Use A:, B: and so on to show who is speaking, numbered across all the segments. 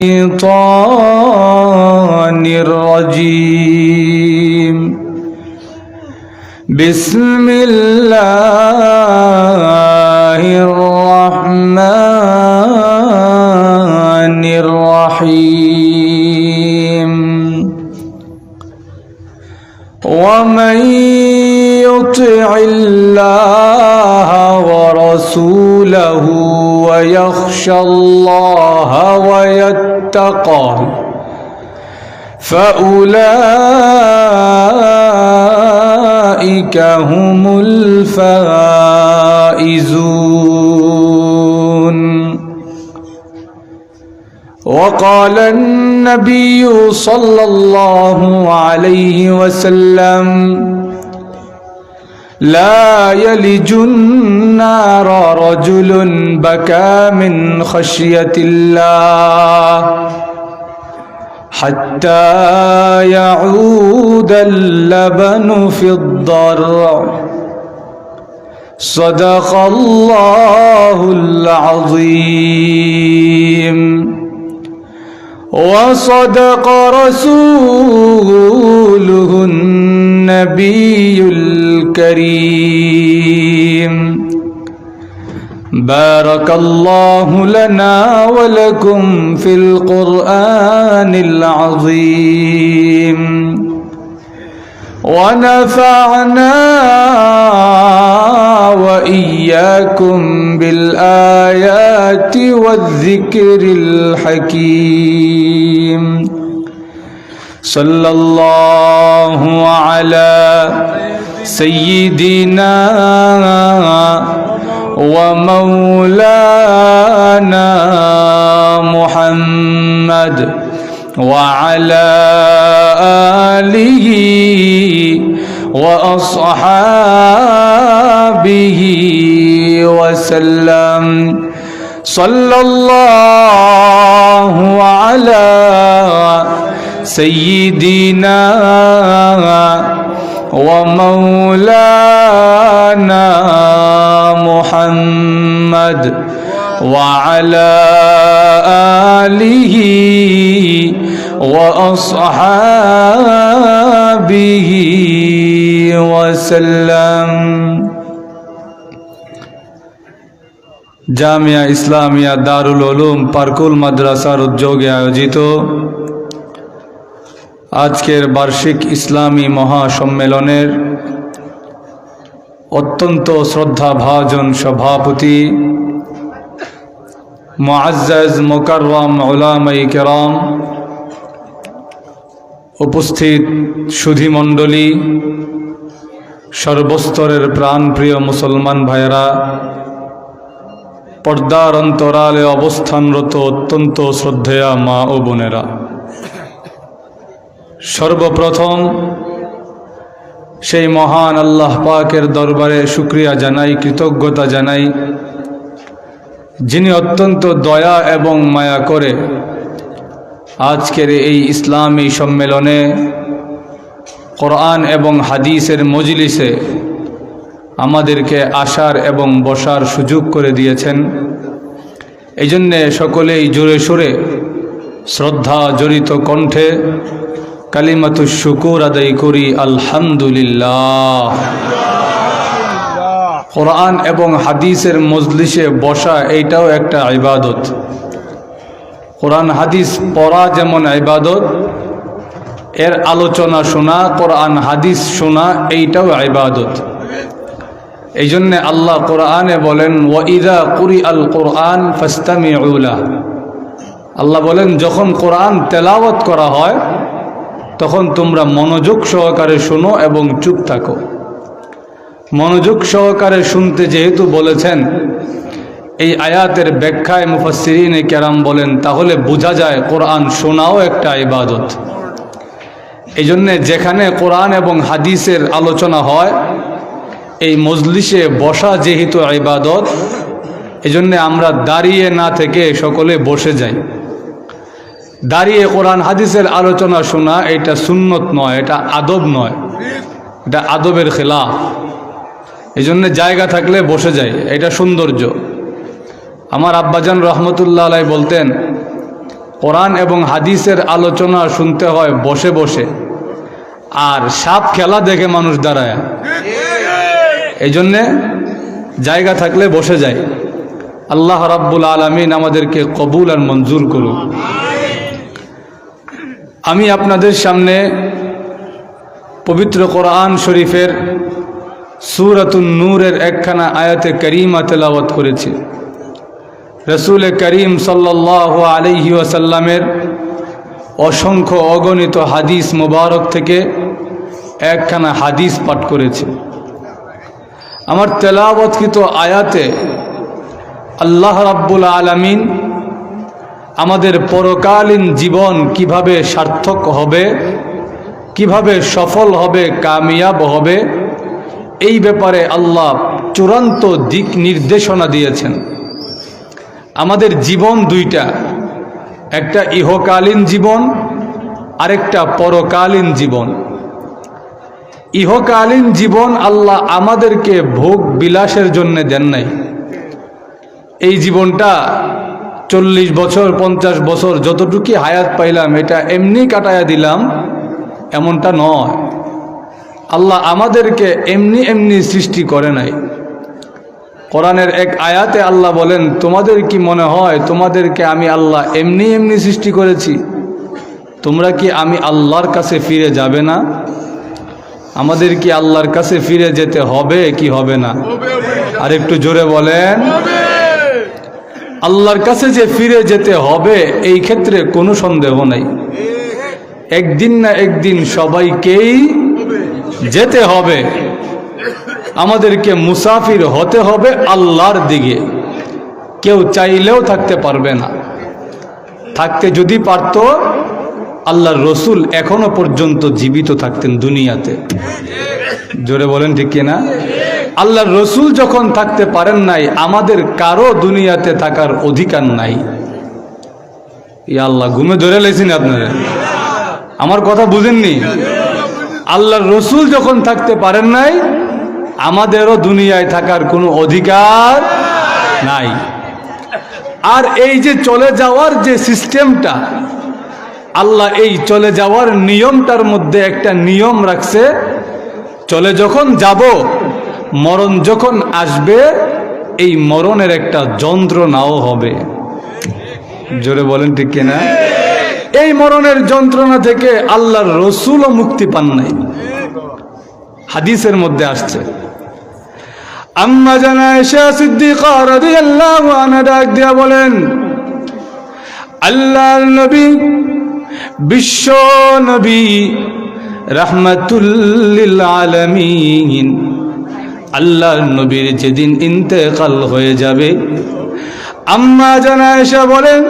A: الشيطان الرجيم بسم الله الرحمن الرحيم ومن يطع الله ورسوله ويخشى الله ويتقه فأولئك هم الفائزون. وقال النبي صلى الله عليه وسلم لا يلج النار رجل بكى من خشية الله حتى يعود اللبن في الضرع. صدق الله العظيم وصدق رسوله النبي الكريم. بارك الله لنا ولكم في القرآن العظيم ونفعنا وإياكم بالآيات والذكر الحكيم. صلى الله على سيدنا ومولانا محمد وعلى آله وأصحابه وسلم. صلى الله على سيدنا ومولانا محمد وعلى آله وأصحابه وسلم. জামিয়া ইসলামিয়া দারুল উলুম পারকুল মাদ্রাসার উদ্যোগে আয়োজিত আজকের বার্ষিক ইসলামী মহাসম্মেলনের অত্যন্ত শ্রদ্ধাভাজন সভাপতি মুআজ্জাজ মুকাররম উলামায়ে কেরাম, উপস্থিত সুধীমণ্ডলী, সর্বস্তরের প্রাণপ্রিয় মুসলমান ভাইয়েরা, পর্দার অন্তরালে অবস্থানরত অত্যন্ত শ্রদ্ধেয়া মা ও বোনেরা, সর্বপ্রথম সেই মহান আল্লাহ পাকের দরবারে শুকরিয়া জানাই, কৃতজ্ঞতা জানাই, যিনি অত্যন্ত দয়া এবং মায়া করে আজকের এই ইসলামী সম্মেলনে কোরআন এবং হাদিসের মজলিসে আমাদেরকে আসার এবং বসার সুযোগ করে দিয়েছেন। এই জন্যে সকলেই জোরে সোরে শ্রদ্ধা জড়িত কণ্ঠে কালিমাতুশ শুকুর আদায় করি, আলহামদুলিল্লাহ। কোরআন এবং হাদিসের মজলিসে বসা এইটাও একটা ইবাদত। কোরআন হাদিস পড়া যেমন ইবাদত, এর আলোচনা শোনা, কোরআন হাদিস শোনা এইটাও ইবাদত। এই জন্যে আল্লাহ কোরআনে বলেন ওয়াইদা কুরিআল কোরআন ফাসতামিউ লাহু। আল্লাহ বলেন যখন কোরআন তেলাওয়াত করা হয় তখন তোমরা মনোযোগ সহকারে শোনো এবং চুপ থাকো। মনোযোগ সহকারে শুনতে যেহেতু বলেছেন, এই আয়াতের ব্যাখ্যায় মুফাসসিরিনে কেরাম বলেন তাহলে বোঝা যায় কোরআন শোনাও একটা ইবাদত। এই জন্যে যেখানে কোরআন এবং হাদিসের আলোচনা হয় এই মজলিসে বসা যেহেতু ইবাদত, এজন্য আমরা দাঁড়িয়ে না থেকে সকলে বসে যাই। দাঁড়িয়ে কোরআন হাদিসের আলোচনা শোনা এটা সুন্নত নয়, এটা আদব নয়, এটা আদবের খেলাফ। এই জন্য জায়গা থাকলে বসে যাই, এটা সৌন্দর্য। আমার আব্বাজান রহমতুল্লাহ আলাই বলতেন, কোরআন এবং হাদিসের আলোচনা শুনতে হয় বসে বসে, আর সাপ খেলা দেখে মানুষ দাঁড়ায়। এই জন্যে জায়গা থাকলে বসে যায়। আল্লাহ রাব্বুল আলামিন আমাদেরকে কবুল আর মঞ্জুর করুক। আমি আপনাদের সামনে পবিত্র কোরআন শরীফের সূরাতুন নূরের একখানা আয়াতে কারিমা তেলাওয়াত করেছি। রসুল করিম সাল্লাল্লাহু আলাইহি ওয়াসাল্লামের অসংখ্য অগণিত হাদিস মুবারক থেকে একখানা হাদিস পাঠ করেছি। আমার তেলাওয়াতকৃত আয়াতে আল্লাহ রাব্বুল আলামিন আমাদের পরকালীন জীবন কিভাবে সার্থক হবে, কিভাবে সফল হবে, কামিয়াব হবে, এই ব্যাপারে আল্লাহ চূড়ান্ত দিক নির্দেশনা দিয়েছেন। আমাদের জীবন দুইটা, একটা ইহকালীন জীবন, আরেকটা পরকালীন জীবন। ইহকালীন জীবন আল্লাহ আমাদেরকে ভোগ বিলাসের জন্য দেন নাই। এই জীবনটা 40 বছর 50 বছর যতটুকু হায়াত পাইলাম এটা এমনি কাটায়া দিলাম, এমনটা নয়। আল্লাহ আমাদেরকে এমনি এমনি সৃষ্টি করে নাই। কোরআনের এক আয়াতে আল্লাহ বলেন, তোমাদের কি মনে হয় তোমাদেরকে আমি আল্লাহ এমনি এমনি সৃষ্টি করেছি? তোমরা কি আমি আল্লাহর কাছে ফিরে যাবে না? আমাদের কি আল্লাহর কাছে ফিরে যেতে হবে কি হবে না? আর একটু জোরে বলেন। আল্লাহর কাছে যে ফিরে যেতে হবে এই ক্ষেত্রে কোনো সন্দেহ নাই। একদিন না একদিন সবাইকেই যেতে হবে। আমাদেরকে মুসাফির হতে হবে আল্লাহর দিকে। কেউ চাইলেও থাকতে পারবে না। থাকতে যদি পারত, আল্লাহর রসুল এখনো পর্যন্ত জীবিত থাকতেন দুনিয়াতে। জোরে বলেন ঠিক কিনা? আল্লাহর রসুল যখন থাকতে পারেন নাই, আমাদের কারো দুনিয়াতে থাকার অধিকার নাই। ইয়া আল্লাহ, ঘুমে ধরে লেছেন আপনারা? আমার কথা বুঝেননি? আল্লাহর রসুল যখন থাকতে পারেন নাই, আমাদেরও দুনিয়ায় থাকার কোনো অধিকার নাই। আর এই যে চলে যাওয়ার যে সিস্টেমটা, আল্লাহ এই চলে যাওয়ার নিয়মটার মধ্যে একটা নিয়ম রাখছে। চলে যখন যাব, মরণ যখন আসবে, এই মরণের একটা যন্ত্রণাও হবে। জোরে বলেন ঠিক কিনা? এই মরণের যন্ত্রণা থেকে আল্লাহর রসুলও মুক্তি পান নাই। হাদিসের মধ্যে আসছে, আম্মা জানা আয়েশা সিদ্দিকা রাদিয়াল্লাহু আনহা ডাক দিয়া বলেন, আল্লাহর নবী, বিশ্ব নবী, রাহমাতুল লিল আলামিন, আল্লাহর নবীর যেদিন ইন্তেকাল হয়ে যাবে, আম্মা জানা আয়েশা বলেন,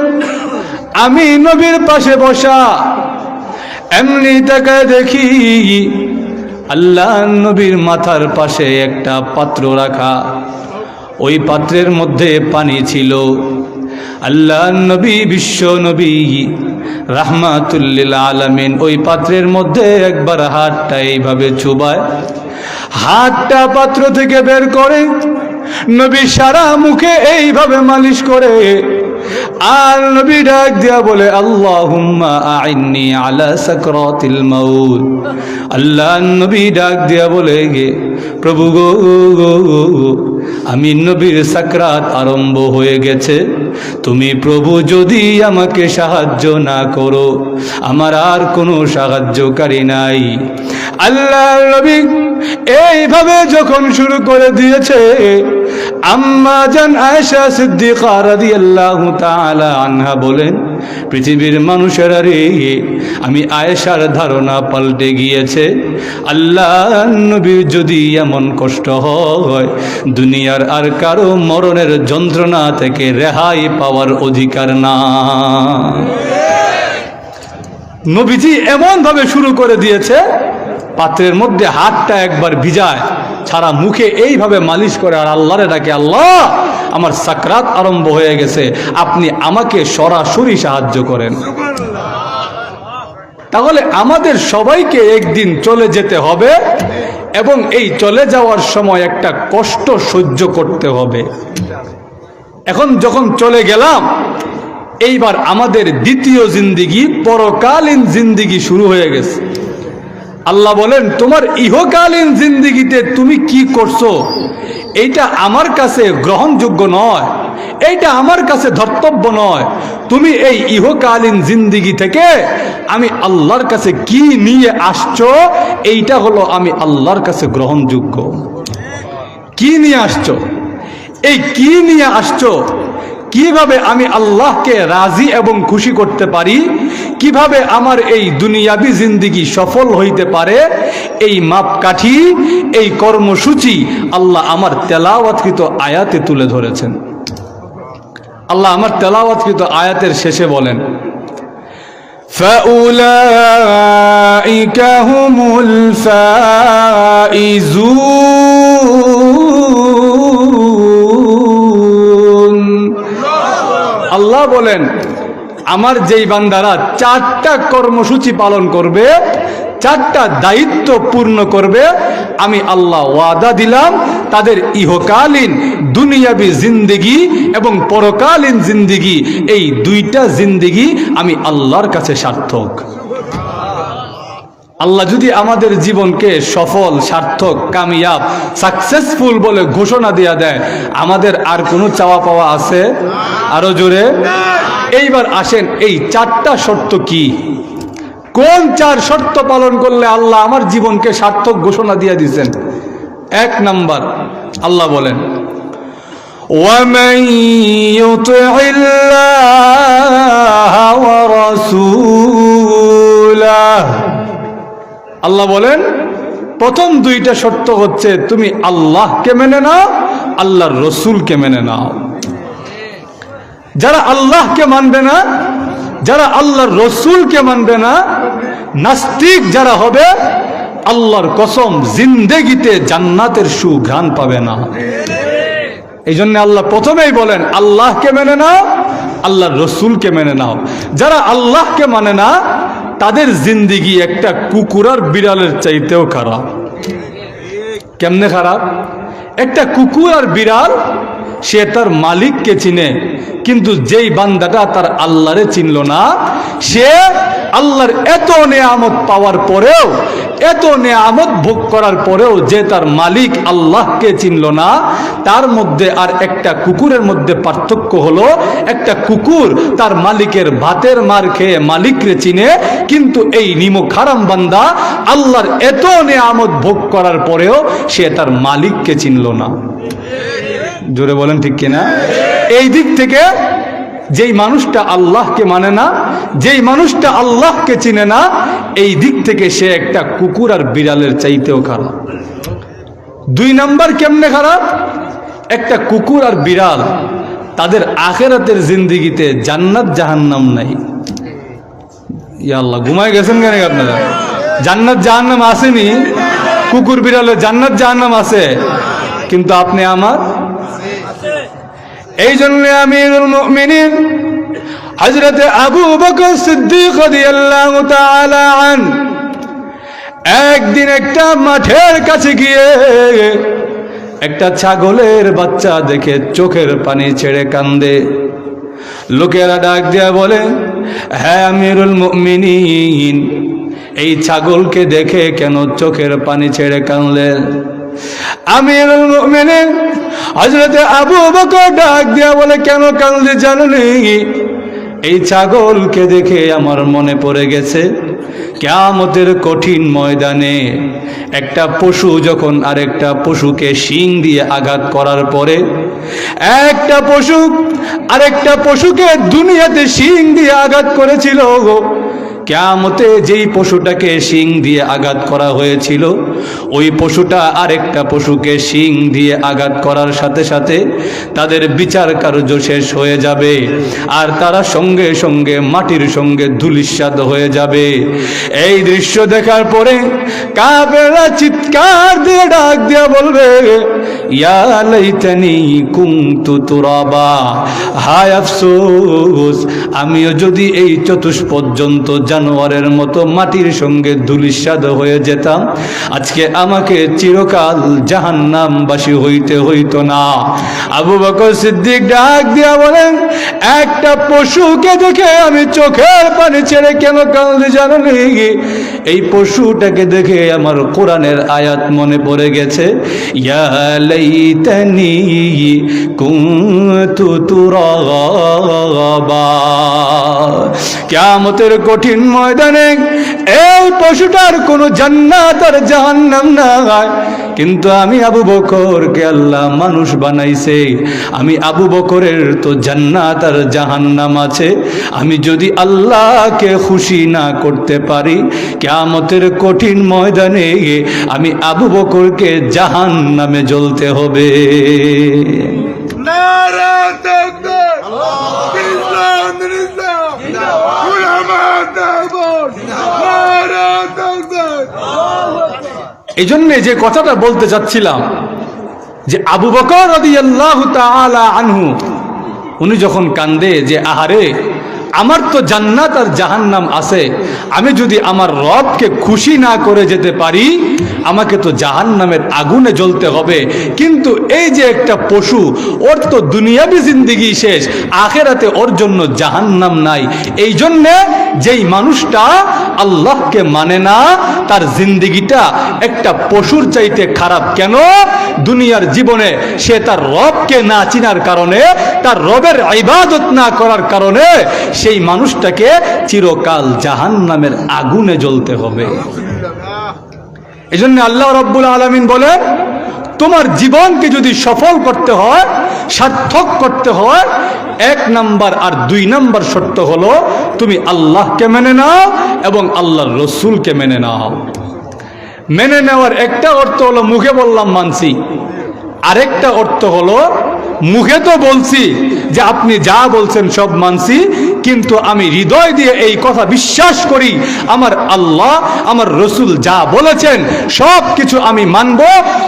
A: আমি নবীর পাশে বসা, এমনি তাকায় দেখি আল্লাহ নবীর মাথার পাশে একটা পাত্র রাখা। ওই পাত্রের মধ্যে পানি ছিল। আল্লাহ নবী, বিশ্ব নবী, রাহমাতুল লিল আলামিন ওই পাত্রের মধ্যে একবার হাতটা এইভাবে চুবায়, হাতটা পাত্র থেকে বের করে নবী সারা মুখে এইভাবে মালিশ করে। আর নবী ডাক দিয়া বলে, আল্লাহুম্মা আইন্নি আলা সাকরাতিল মাউত। আল্লাহ নবী ডাক দিয়া বলে, গে প্রভু গো, আমি নবীর সাকরাত আরম্ভ হয়ে গেছে। তুমি প্রভু যদি আমাকে সাহায্য না করো, আমার আর কোনো সাহায্যকারী নাই। আল্লাহ নবী এইভাবে যখন শুরু করে দিয়েছে, আম্মা জান আয়েশা সিদ্দিকা রাদিয়াল্লাহু তাআলা আনহা বলেন, পৃথিবীর মানুষেরা রে, আমি আয়েশার ধারণা পাল্টে গিয়েছে। আল্লাহ নবীর যদি এমন কষ্ট হয়, দুনিয়ার আর কারো মরণের যন্ত্রণা থেকে রেহাই পাওয়ার অধিকার না। নবীজি এমন ভাবে শুরু করে দিয়েছে, পাত্রের মধ্যে হাতটা একবার ভিজায়, সারা মুখে এইভাবে মালিশ করে আর আল্লাহরে ডাকে, আল্লাহ আমার সাকরাত আরম্ভ হয়ে গেছে, আপনি আমাকে সরাসরি সাহায্য করেন। তাহলে আমাদের সবাইকে একদিন চলে যেতে হবে এবং এই চলে যাওয়ার সময় একটা কষ্ট সহ্য করতে হবে। এখন যখন চলে গেলাম, এইবার আমাদের দ্বিতীয় জিন্দিগি, পরকালীন জিন্দিগি শুরু হয়ে গেছে। আল্লাহ বলেন, তোমার ইহকালীন জিন্দিগিতে তুমি কি করছো এইটা আমার কাছে গ্রহণযোগ্য নয়, এইটা আমার কাছে ধর্তব্য নয়। তুমি এই ইহকালীন জিন্দিগি থেকে আমি আল্লাহর কাছে কি নিয়ে আসছো, এইটা হলো আমি আল্লাহর কাছে গ্রহণযোগ্য। কি নিয়ে আসছো, এই কি নিয়ে আসছো, কিভাবে আমি আল্লাহকে রাজি এবং খুশি করতে পারি, কিভাবে আমার এই দুনিয়াবি জিন্দিগি সফল হইতে পারে, এই মাপকাঠি, এই কর্মসূচি আল্লাহ আমার তেলাওয়াতকৃত আয়াতে তুলে ধরেছেন। আল্লাহ আমার তেলাওয়াতকৃত আয়াতের শেষে বলেন, ফাউলাইকা হুমুল ফাইজুন। আল্লাহ বলেন, আমার যেই বান্দারা 4টা কর্মসূচি পালন করবে, 4টা দায়িত্ব পূর্ণ করবে, আমি আল্লাহ ওয়াদা দিলাম তাদের ইহকালীন দুনিয়াবি জিন্দিগি এবং পরকালীন জিন্দিগি, এই 2টা জিন্দিগি আমি আল্লাহর কাছে সার্থক। আল্লাহ যদি আমাদের জীবনকে সফল, সার্থক, কামিয়াব, সাকসেসফুল বলে ঘোষণা দিয়ে দেয়, আমাদের আর কোনো চাওয়া পাওয়া আছে? আরো জোরে। এইবার আসেন, এই 4টা শর্ত কি? কোন 4 শর্ত পালন করলে আল্লাহ আমার জীবনকে সার্থক ঘোষণা দিয়ে দিয়েছেন? 1 নাম্বার, আল্লাহ বলেন, وَمَن يُطِعِ اللَّهَ وَرَسُولَهُ। আল্লাহ বলেন, প্রথম 2টা শর্ত হচ্ছে তুমি আল্লাহকে মেনে নাও, আল্লাহর রসুলকে মেনে নাও। যারা আল্লাহকে মানবে না, যারা আল্লাহর রসুলকে মানবে না, নাস্তিক যারা হবে, আল্লাহর কসম জিন্দেগিতে জান্নাতের সুঘ্রাণ পাবে না। এই জন্য আল্লাহ প্রথমেই বলেন, আল্লাহকে মেনে নাও, আল্লাহর রসুলকে মেনে নাও। যারা আল্লাহকে মানে না, তাদের জিন্দিগি একটা কুকুর আর বিড়ালের চাইতেও খারাপ। কেমনে খারাপ? একটা কুকুর আর বিড়াল, সে তার মালিককে চিনে, কিন্তু যেই বান্দাটা তার আল্লাহরে চিনল না, সে আল্লাহর এত নেয়ামত পাওয়ার পরেও, এত নেয়ামত ভোগ করার পরেও যে তার মালিক আল্লাহকে চিনল না, তার মধ্যে আর একটা কুকুরের মধ্যে পার্থক্য হলো, একটা কুকুর তার মালিকের ভাতের মার খেয়ে মালিকরে চিনে, কিন্তু এই নিমক হারাম বান্দা আল্লাহর এত নেয়ামত ভোগ করার পরেও সে তার মালিককে চিনল না। জোরে বলেন ঠিক কিনা? এই দিক থেকে যেই মানুষটা আল্লাহকে মানে না, যেই মানুষটা আল্লাহকে চিনে না, এই দিক থেকে সে একটা কুকুর আর বিড়ালের চাইতেও খারাপ। 2 নাম্বার কেমনে খারাপ? একটা কুকুর আর বিড়াল, তাদের আখিরাতের জিন্দিগিতে জান্নাত জাহান্নাম নাই। ইয়া আল্লাহ, ঘুমায় গেছেন কেন আপনারা? জান্নাত জাহান্নাম আসেনি? কুকুর বিড়ালের জান্নাত জাহান্নাম আছে, কিন্তু আপনি আমার। এই জন্য আমিরুল মুমিনিন হযরত আবু বকর সিদ্দিক রাদিয়াল্লাহু তাআলা আন একদিন একটা মাঠের কাছে গিয়ে একটা ছাগলের বাচ্চা দেখে চোখের পানি ছেড়ে কান্দে। লোকেরা ডাক দিয়া বলে, হ্যাঁ আমিরুল মুমিনিন, এই ছাগলকে দেখে কেন চোখের পানি ছেড়ে কানলেন? আমিরুল মুমিনিন হযরত আবু বকর ডাক দিয়া বলে, কেন কান্দে জানেন? এই ছাগলকে দেখে আমার মনে পড়ে গেছে, কিয়ামতের কঠিন ময়দানে একটা পশু যখন আরেকটা পশুকে শিং দিয়ে আঘাত করার পরে, একটা পশু আরেকটা পশুকে দুনিয়াতে শিং দিয়ে আঘাত করেছিল, কিয়ামতে যেই পশুটাকে শিং দিয়ে আঘাত করা হয়েছিল, ওই পশুটা আরেকটা পশুকে শিং দিয়ে আঘাত করার সাথে সাথে তাদের বিচার কার্য শেষ হয়ে যাবে, আর তারা সঙ্গে সঙ্গে মাটির সঙ্গে ধূলিসাৎ হয়ে যাবে। এই দৃশ্য দেখার পরে কাফেররা চিৎকার দিয়ে ডাক দিয়া বলবে, ইয়া লাইতানি কুনতু তুরাবা, হায় আফসোস, আমিও যদি এই চতুষ্পদ জানোয়ারের মতো মাটির সঙ্গে ধূলিসাৎ হয়ে যেতাম। আজকে আজকে আমাকে চিরকাল জাহান্নামবাসী হইতে হইতো না। আবু বকর সিদ্দিক ডাক দিয়া বলেন, একটা পশুকে দেখে আমি চোখের পানি ছেড়ে কেন কাঁদতে জানি? এই পশুটাকে দেখে আমার কোরআনের আয়াত মনে পড়ে গেছে, ইয়া লাইতানি কুনতু তুরাবা। কিয়ামতের কঠিন ময়দানে এই পশুটার কোনো জান্নাত আর জাহান্নাম নাই, কিন্তু আমি আবু বকরকে আল্লাহ মানুষ বানাইছে, আমি আবু বকরের তো জান্নাত আর জাহান্নাম আছে। আমি যদি আল্লাহকে খুশি না করতে পারি, কিয়ামতের কঠিন ময়দানে আমি আবু বকরকে জাহান্নামে জ্বলতে হবে।
B: নারা তাকবীর, ইসলাম জিন্দাবাদ, উলামা জিন্দাবাদ, নারা তাকবীর।
A: এই জন্যে যে কথাটা বলতে চাচ্ছিলাম, যে আবু বকর রাদিয়াল্লাহু তাআলা আনহু উনি যখন কান্দে যে আহারে আমার তো জান্নাত আর জাহান্নাম আছে, আমি যদি আমার রবকে খুশি না করে যেতে পারি আমাকে তো জাহান্নামের আগুনে জ্বলতে হবে। কিন্তু এই যে একটা পশু, ওর তো দুনিয়াবি জিন্দেগি শেষ, আখেরাতে ওর জন্য জাহান্নাম নাই। এই জন্যে যেই মানুষটা আল্লাহকে মানে না তার জিন্দেগিটা একটা পশুর চাইতে খারাপ। কেন? দুনিয়ার জীবনে সে তার রবকে না চিনার কারণে, তার রবের ইবাদত না করার কারণে সেই মানুষটাকে চিরকাল জাহান্নামের আগুনে জ্বলতে হবে। এজন্য আল্লাহ রাব্বুল আলামিন বলেন, তোমার জীবনকে যদি সফল করতে হয়, সার্থক করতে হয়, 1 নাম্বার আর 2 নাম্বার শর্ত হলো তুমি আল্লাহকে মেনে নাও এবং আল্লাহর রসুলকে মেনে নাও। মেনে নেওয়ার একটা অর্থ হলো মুখে বললাম মানছি, আরেকটা অর্থ হলো মুখে তো বলছি যে আপনি যা বলছেন সব মানছি, কিন্তু আমি হৃদয় দিয়ে এই কথা বিশ্বাস করি আমার আল্লাহ আমার রসুল যা বলেছেন সব কিছু আমি মানব।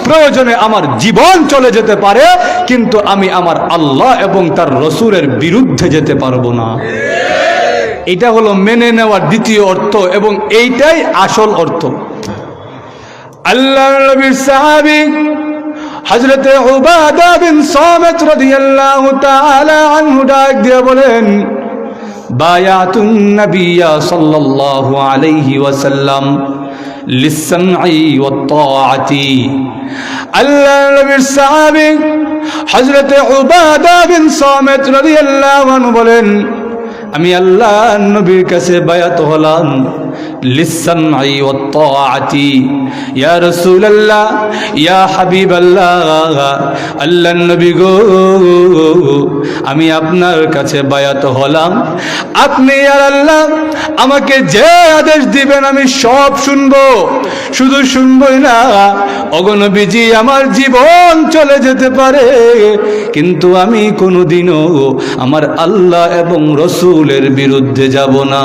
A: প্রয়োজনে আমার জীবন চলে যেতে পারে, কিন্তু আমি আমার আল্লাহ এবং তার রসুলের বিরুদ্ধে যেতে পারবো না। এটা হলো মেনে নেওয়ার দ্বিতীয় অর্থ, এবং এইটাই আসল অর্থ। আল্লাহর নবীর সাহাবী হযরত উবাদা বিন সামিত রাদিয়াল্লাহু তাআলা আনহু ডাক দিয়ে বলেন, বায়াতুন নবিয়্য সাল্লাল্লাহু আলাইহি ওয়াসাল্লাম লিসসামঈ ওয়াত তাআতি। আল্লাহর নবীর সাহাবী হযরত উবাদা বিন সামিত রাদিয়াল্লাহু আনহু বলেন, আমি আল্লাহর নবীর কাছে বায়াত হলাম লিসসামঈ ওয়াত তাআতি। ইয়া রাসূলুল্লাহ, ইয়া হাবিবাল্লাহ, আল্লাহর নবী গো, আমি আপনার কাছে বায়াত হলাম, আপনি আর আল্লাহ আমাকে যে আদেশ দিবেন আমি সব শুনবো। শুধু শুনবই না, ওগো নবীজি আমার জীবন চলে যেতে পারে, কিন্তু আমি কোনোদিনও আমার আল্লাহ এবং রসুলের বিরুদ্ধে যাব না।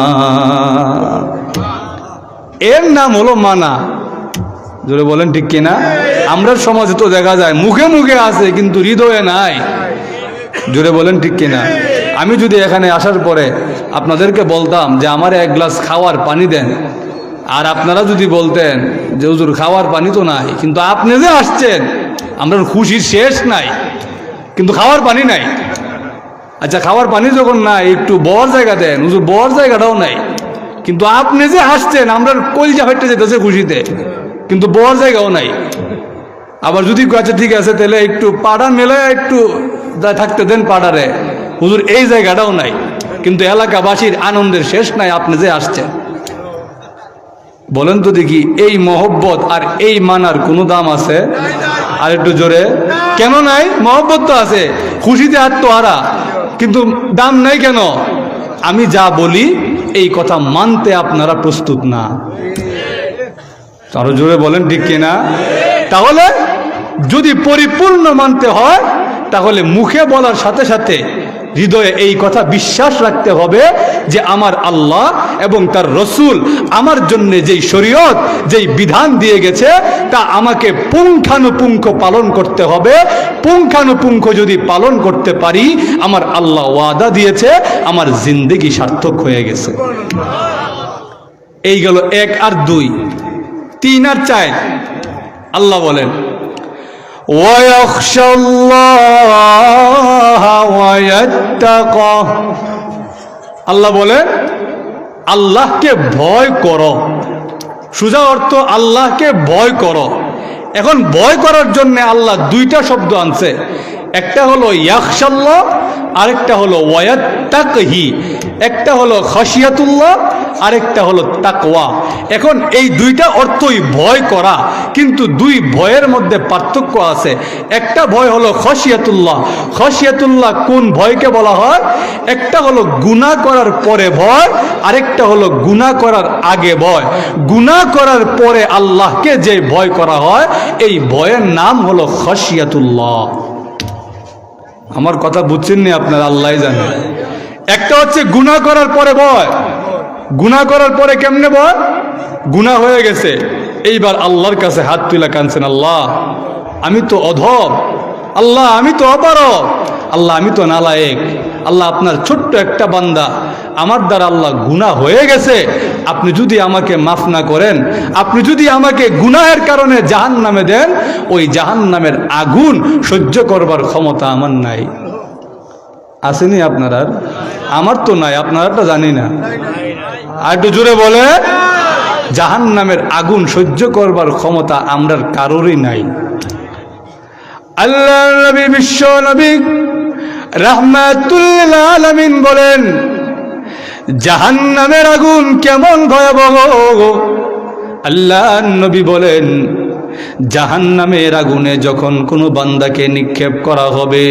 A: এর নাম হলো মানা। জোরে বলেন ঠিক কিনা? আমরা সমাজে তো দেখা যায় মুখে মুখে আছে কিন্তু হৃদয়ে নাই। জোরে বলেন ঠিক কিনা? আমি যদি এখানে আসার পরে আপনাদেরকে বলতাম যে আমার 1 গ্লাস খাওয়ার পানি দেন, আর আপনারা যদি বলতেন যে হুজুর খাওয়ার পানি তো নাই, কিন্তু আপনি যে আসছেন আমরা খুশির শেষ নাই, কিন্তু খাওয়ার পানি নাই। আচ্ছা খাওয়ার পানি যখন নাই একটু বড় জায়গা দেন, হুজুর বড় জায়গাটাও নাই, কিন্তু আপনি যে আসছেন আমরা কলজা ফেটে যেতেছে খুশিতে, কিন্তু বড় জায়গাও নাই। আবার যদি আচ্ছা ঠিক আছে তাহলে একটু পাড়া মেলে একটু থাকতে দেন পাড়ারে, হুজুর এই জায়গাটাও নাই, কিন্তু এলাকাবাসীর আনন্দের শেষ নাই আপনি যে আসছেন। বলেন তো দেখি এই মহব্বত আর এই মানার কোনো দাম আছে? আর একটু জোরে কেন নাই? মহব্বত তো আছে, খুশিতে আত্মহারা, কিন্তু দাম নাই কেন? আমি যা বলি এই কথা মানতে আপনারা প্রস্তুত না। আরো জোরে বলেন ঠিক কিনা? তাহলে যদি পরিপূর্ণ মানতে হয় তাহলে মুখে বলার সাথে সাথে হৃদয়ে এই কথা বিশ্বাস রাখতে হবে যে আমার আল্লাহ এবং তার রসুল আমার জন্য যেই শরীয়ত যেই বিধান দিয়ে গেছে তা আমাকে পুঙ্খানুপুঙ্খ পালন করতে হবে। পুঙ্খানুপুঙ্খ যদি পালন করতে পারি আমার আল্লাহ ওয়াদা দিয়েছে আমার জিন্দেগি সার্থক হয়ে গেছে। এই গেল 1 আর 2, 3 আর 4। আল্লাহ বলেন ওয়ায়াখশাল্লাহা ওয়ায়াত্তাকাহ, আল্লাহ বলেন আল্লাহকে ভয় করো। সোজা অর্থ আল্লাহকে ভয় করো। এখন ভয় করার জন্য আল্লাহ দুইটা শব্দ আনছে, একটা হলো ইয়াখশাল্লাহ, আরেকটা হলো ওয়ায়াত্তাকহি। একটা হলো খাশিয়াতুল্লাহ, আরেকটা হলো তাকওয়া। এখন এই দুইটা অর্থই ভয় করা, কিন্তু দুই ভয়ের মধ্যে পার্থক্য আছে। একটা ভয় হলো খাশিয়াতুল্লাহ। খাশিয়াতুল্লাহ কোন ভয়কে বলা হয়? একটা হলো গুনাহ করার পরে ভয়, আরেকটা হলো গুনাহ করার আগে ভয়। গুনাহ করার পরে আল্লাহকে যে ভয় করা হয়, এই ভয়ের নাম হলো খাশিয়াতুল্লাহ। আমার কথা বুঝছেন নি আপনারা? আল্লাহই জানে। একটা হচ্ছে গুনাহ করার পরে ভয়। গুনাহ করার পরে কেমনে ভয়? গুনাহ হয়ে গেছে, এইবার আল্লাহর কাছে হাত তুলে কাঁদছেন, আল্লাহ আমি তো অধম, আল্লাহ আমি তো অপারগ, আল্লাহ আমি তো নালায়েক, আল্লাহ আপনার ছোট্ট একটা বান্দা, আমার দ্বারা আল্লাহ গুনাহ হয়ে গেছে, আপনি যদি আমাকে মাফ না করেন, আপনি যদি আমাকে গুনাহের কারণে জাহান্নামে দেন, ওই জাহান্নামের আগুন সহ্য করবার ক্ষমতা আমার নাই। আসেনি আপনারা? আমার তো নাই, আপনারা জানি না। আর একটু জোরে বলে, জাহান্নামের আগুন সহ্য করবার ক্ষমতা আমরার কারোরই নাই। আল্লাহ নবী, বিশ্ব নবী রাহমাতুল লিল আলামিন বলেন, জাহান্নামের আগুন কেমন ভয়াবহ। আল্লাহ নবী বলেন, জাহান্নামের আগুনে যখন কোনো বান্দাকে নিক্ষেপ করা হবে,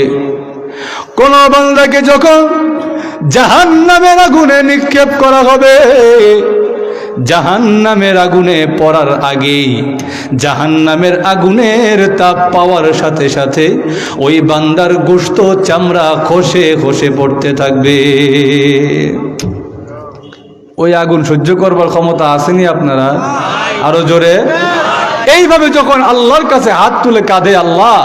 A: কোন বান্দাকে যখন জাহান্নামের আগুনে নিক্ষেপ করা হবে, জাহান্নামের আগুনে পড়ার আগেই জাহান্নামের আগুনের তাপ পাওয়ার সাথে সাথে ওই বান্দার গোশত চামড়া খসে খসে পড়তে থাকবে। ওই আগুন সহ্য করবার ক্ষমতা আসেনি আপনারা? আরো জোরে। এইভাবে যখন আল্লাহর কাছে হাত তুলে কাঁদে, আল্লাহ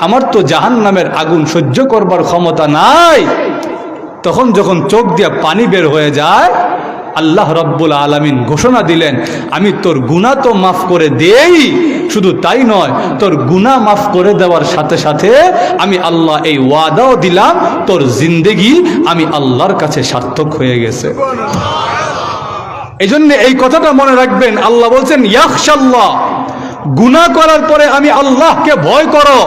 A: আমার তো জাহান্নামের আগুন সহ্য করবার ক্ষমতা নাই, তখন যখন চোখ দিয়ে পানি বের হয়ে যায়, আল্লাহ রব্বুল আলামিন ঘোষণা দিলেন, আমি তোর গুনাহ তো মাফ করে দেই, শুধু তাই নয়, তোর গুনাহ মাফ করে দেওয়ার সাথে সাথে আমি আল্লাহ এই ওয়াদাও দিলাম, তোর জিন্দেগি আমি আল্লাহর কাছে সার্থক হয়ে গেছে। এই জন্য এই কথাটা মনে রাখবেন, আল্লাহ বলছেন ইয়াখশাল্লাহ, গুনাহ করার পরে আমি আল্লাহকে ভয় করো।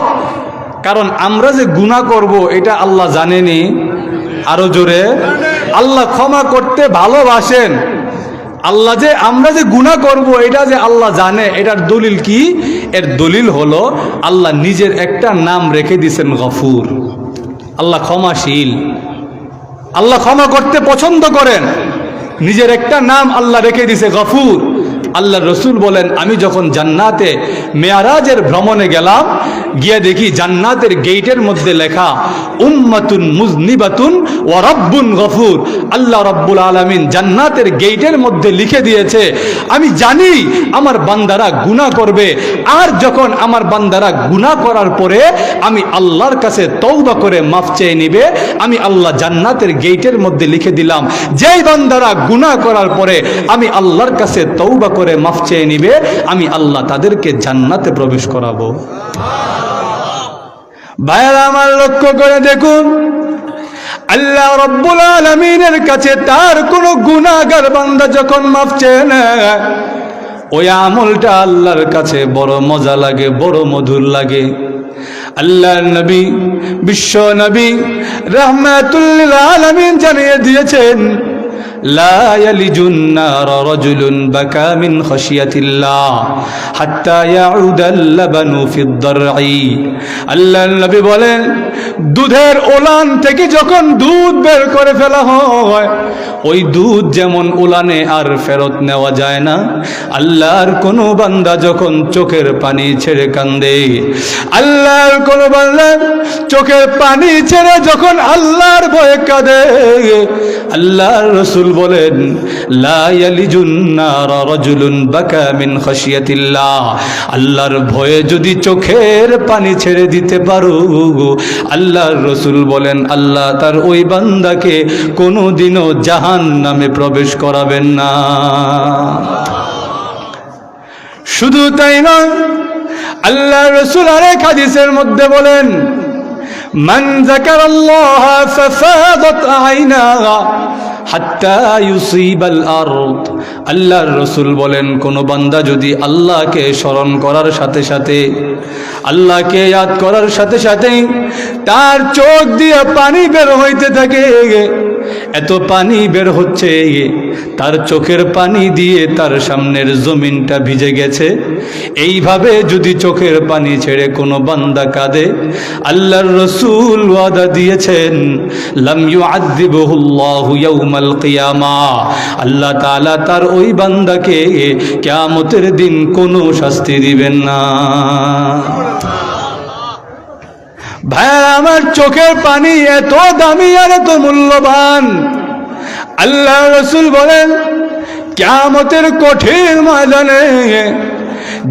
A: কারণ আমরা যে গুনাহ করব এটা আল্লাহ জানেনি। আরো জোরে, আল্লাহ ক্ষমা করতে ভালোবাসেন। আল্লাহ যে আমরা যে গুনাহ করব এটা যে আল্লাহ জানে, এটার দলিল কি? এর দলিল হলো আল্লাহ নিজের একটা নাম রেখে দিয়েছেন গফুর। আল্লাহ ক্ষমাশীল, আল্লাহ ক্ষমা করতে পছন্দ করেন। নিজের একটা নাম আল্লাহ রেখে দিয়েছে গফুর। আল্লাহ রসুল বলেন, আমি যখন জান্নাতে মেয়ারাজের ভ্রমণে গেলাম, গিয়ে দেখি জান্নাতের গেটের মধ্যে লেখা উম্মাতুন মুজনিবাতুন ওয়া রাব্বুন গফুর। আল্লাহ রাব্বুল আলামিন জান্নাতের গেটের মধ্যে লিখে দিয়েছে, আমি জানি আমার বান্দারা গুনাহ করবে, আর যখন আমার বান্দারা গুনাহ করার পরে আমি আল্লাহর কাছে তওবা করে মাফ চেয়ে নিবে, আমি আল্লাহ জান্নাতের গেটের মধ্যে লিখে দিলাম, যেই বান্দারা গুনাহ করার পরে আমি আল্লাহর কাছে তওবা করে মাফ চেয়ে নিবে, আমি আল্লাহ তাদেরকে জান্নাতে প্রবেশ করাবো। ভাইরা আমার, লক্ষ্য করে দেখুন, আল্লাহ রাব্বুল আলামিনের কাছে তার কোন গুনাহগার বান্দা যখন মাফ চেয়ে নেয়, ওই আমলটা আল্লাহর কাছে বড় মজা লাগে, বড় মধুর লাগে। আল্লাহর নবী, বিশ্ব নবী রাহমাতুল লিল আলামিন জানিয়ে দিয়েছেন, লা ইয়ালিজুন নার রাজুলুন বাকা মিন খাশিয়াতিল্লাহ হাত্তা ইয়াউদাল লাবানু ফিদ দারঈ। আল্লাহর নবী বলেন, দুধের ওলান থেকে যখন দুধ বের করে ফেলা হয়, ওই দুধ যেমন উলানে আর ফেরত নেওয়া যায় না, আল্লাহর কোনো বান্দা যখন চোখের পানি ছেড়ে কান্দে, আল্লাহর কোনো বান্দা চোখের পানি ছেড়ে যখন আল্লাহর ভয়ে কাঁদে, আল্লাহর রাসূল বলেন, লা ইয়ালিজুন নার রাজুলুন বাকা মিন খাশিয়াতিল্লাহ। আল্লাহর ভয়ে যদি চোখের পানি ছেড়ে দিতে পারো, আল্লাহর রাসূল বলেন, আল্লাহ তার ওই বান্দাকে কোনোদিনও জাহান্নামে প্রবেশ করাবেন না। শুধু তাই নয়, আল্লাহ রাসূল আরেক হাদিসের মধ্যে বলেন, মান যাকারাল্লাহ ফাফাদাত আইনাহা হাত্তা ইউসিবাল আরদ। আল্লাহর রাসূল বলেন, কোন বান্দা যদি আল্লাহকে স্মরণ করার সাথে সাথে, আল্লাহকে ইয়াদ করার সাথে সাথে তার চোখ দিয়ে পানি বের হইতে থাকে, এত পানি বের হচ্ছে তার চোখের পানি দিয়ে তার সামনের জমিনটা ভিজে গেছে, এইভাবে যদি চোখের পানি ছেড়ে কোনো বান্দা কাঁদে, আল্লাহর রাসূল ওয়াদা দিয়েছেন, লাম ইউআযিবুহুল্লাহু ইয়াউমাল কিয়ামাহ, আল্লাহ তাআলা তার ওই বান্দাকে কিয়ামতের দিন কোনো শাস্তি দিবেন না। ভাই আমার, চোখের পানি এত দামি আর এত মূল্যবান। আল্লাহ রাসূল বলেন, কিয়ামতের কঠিন ময়দানে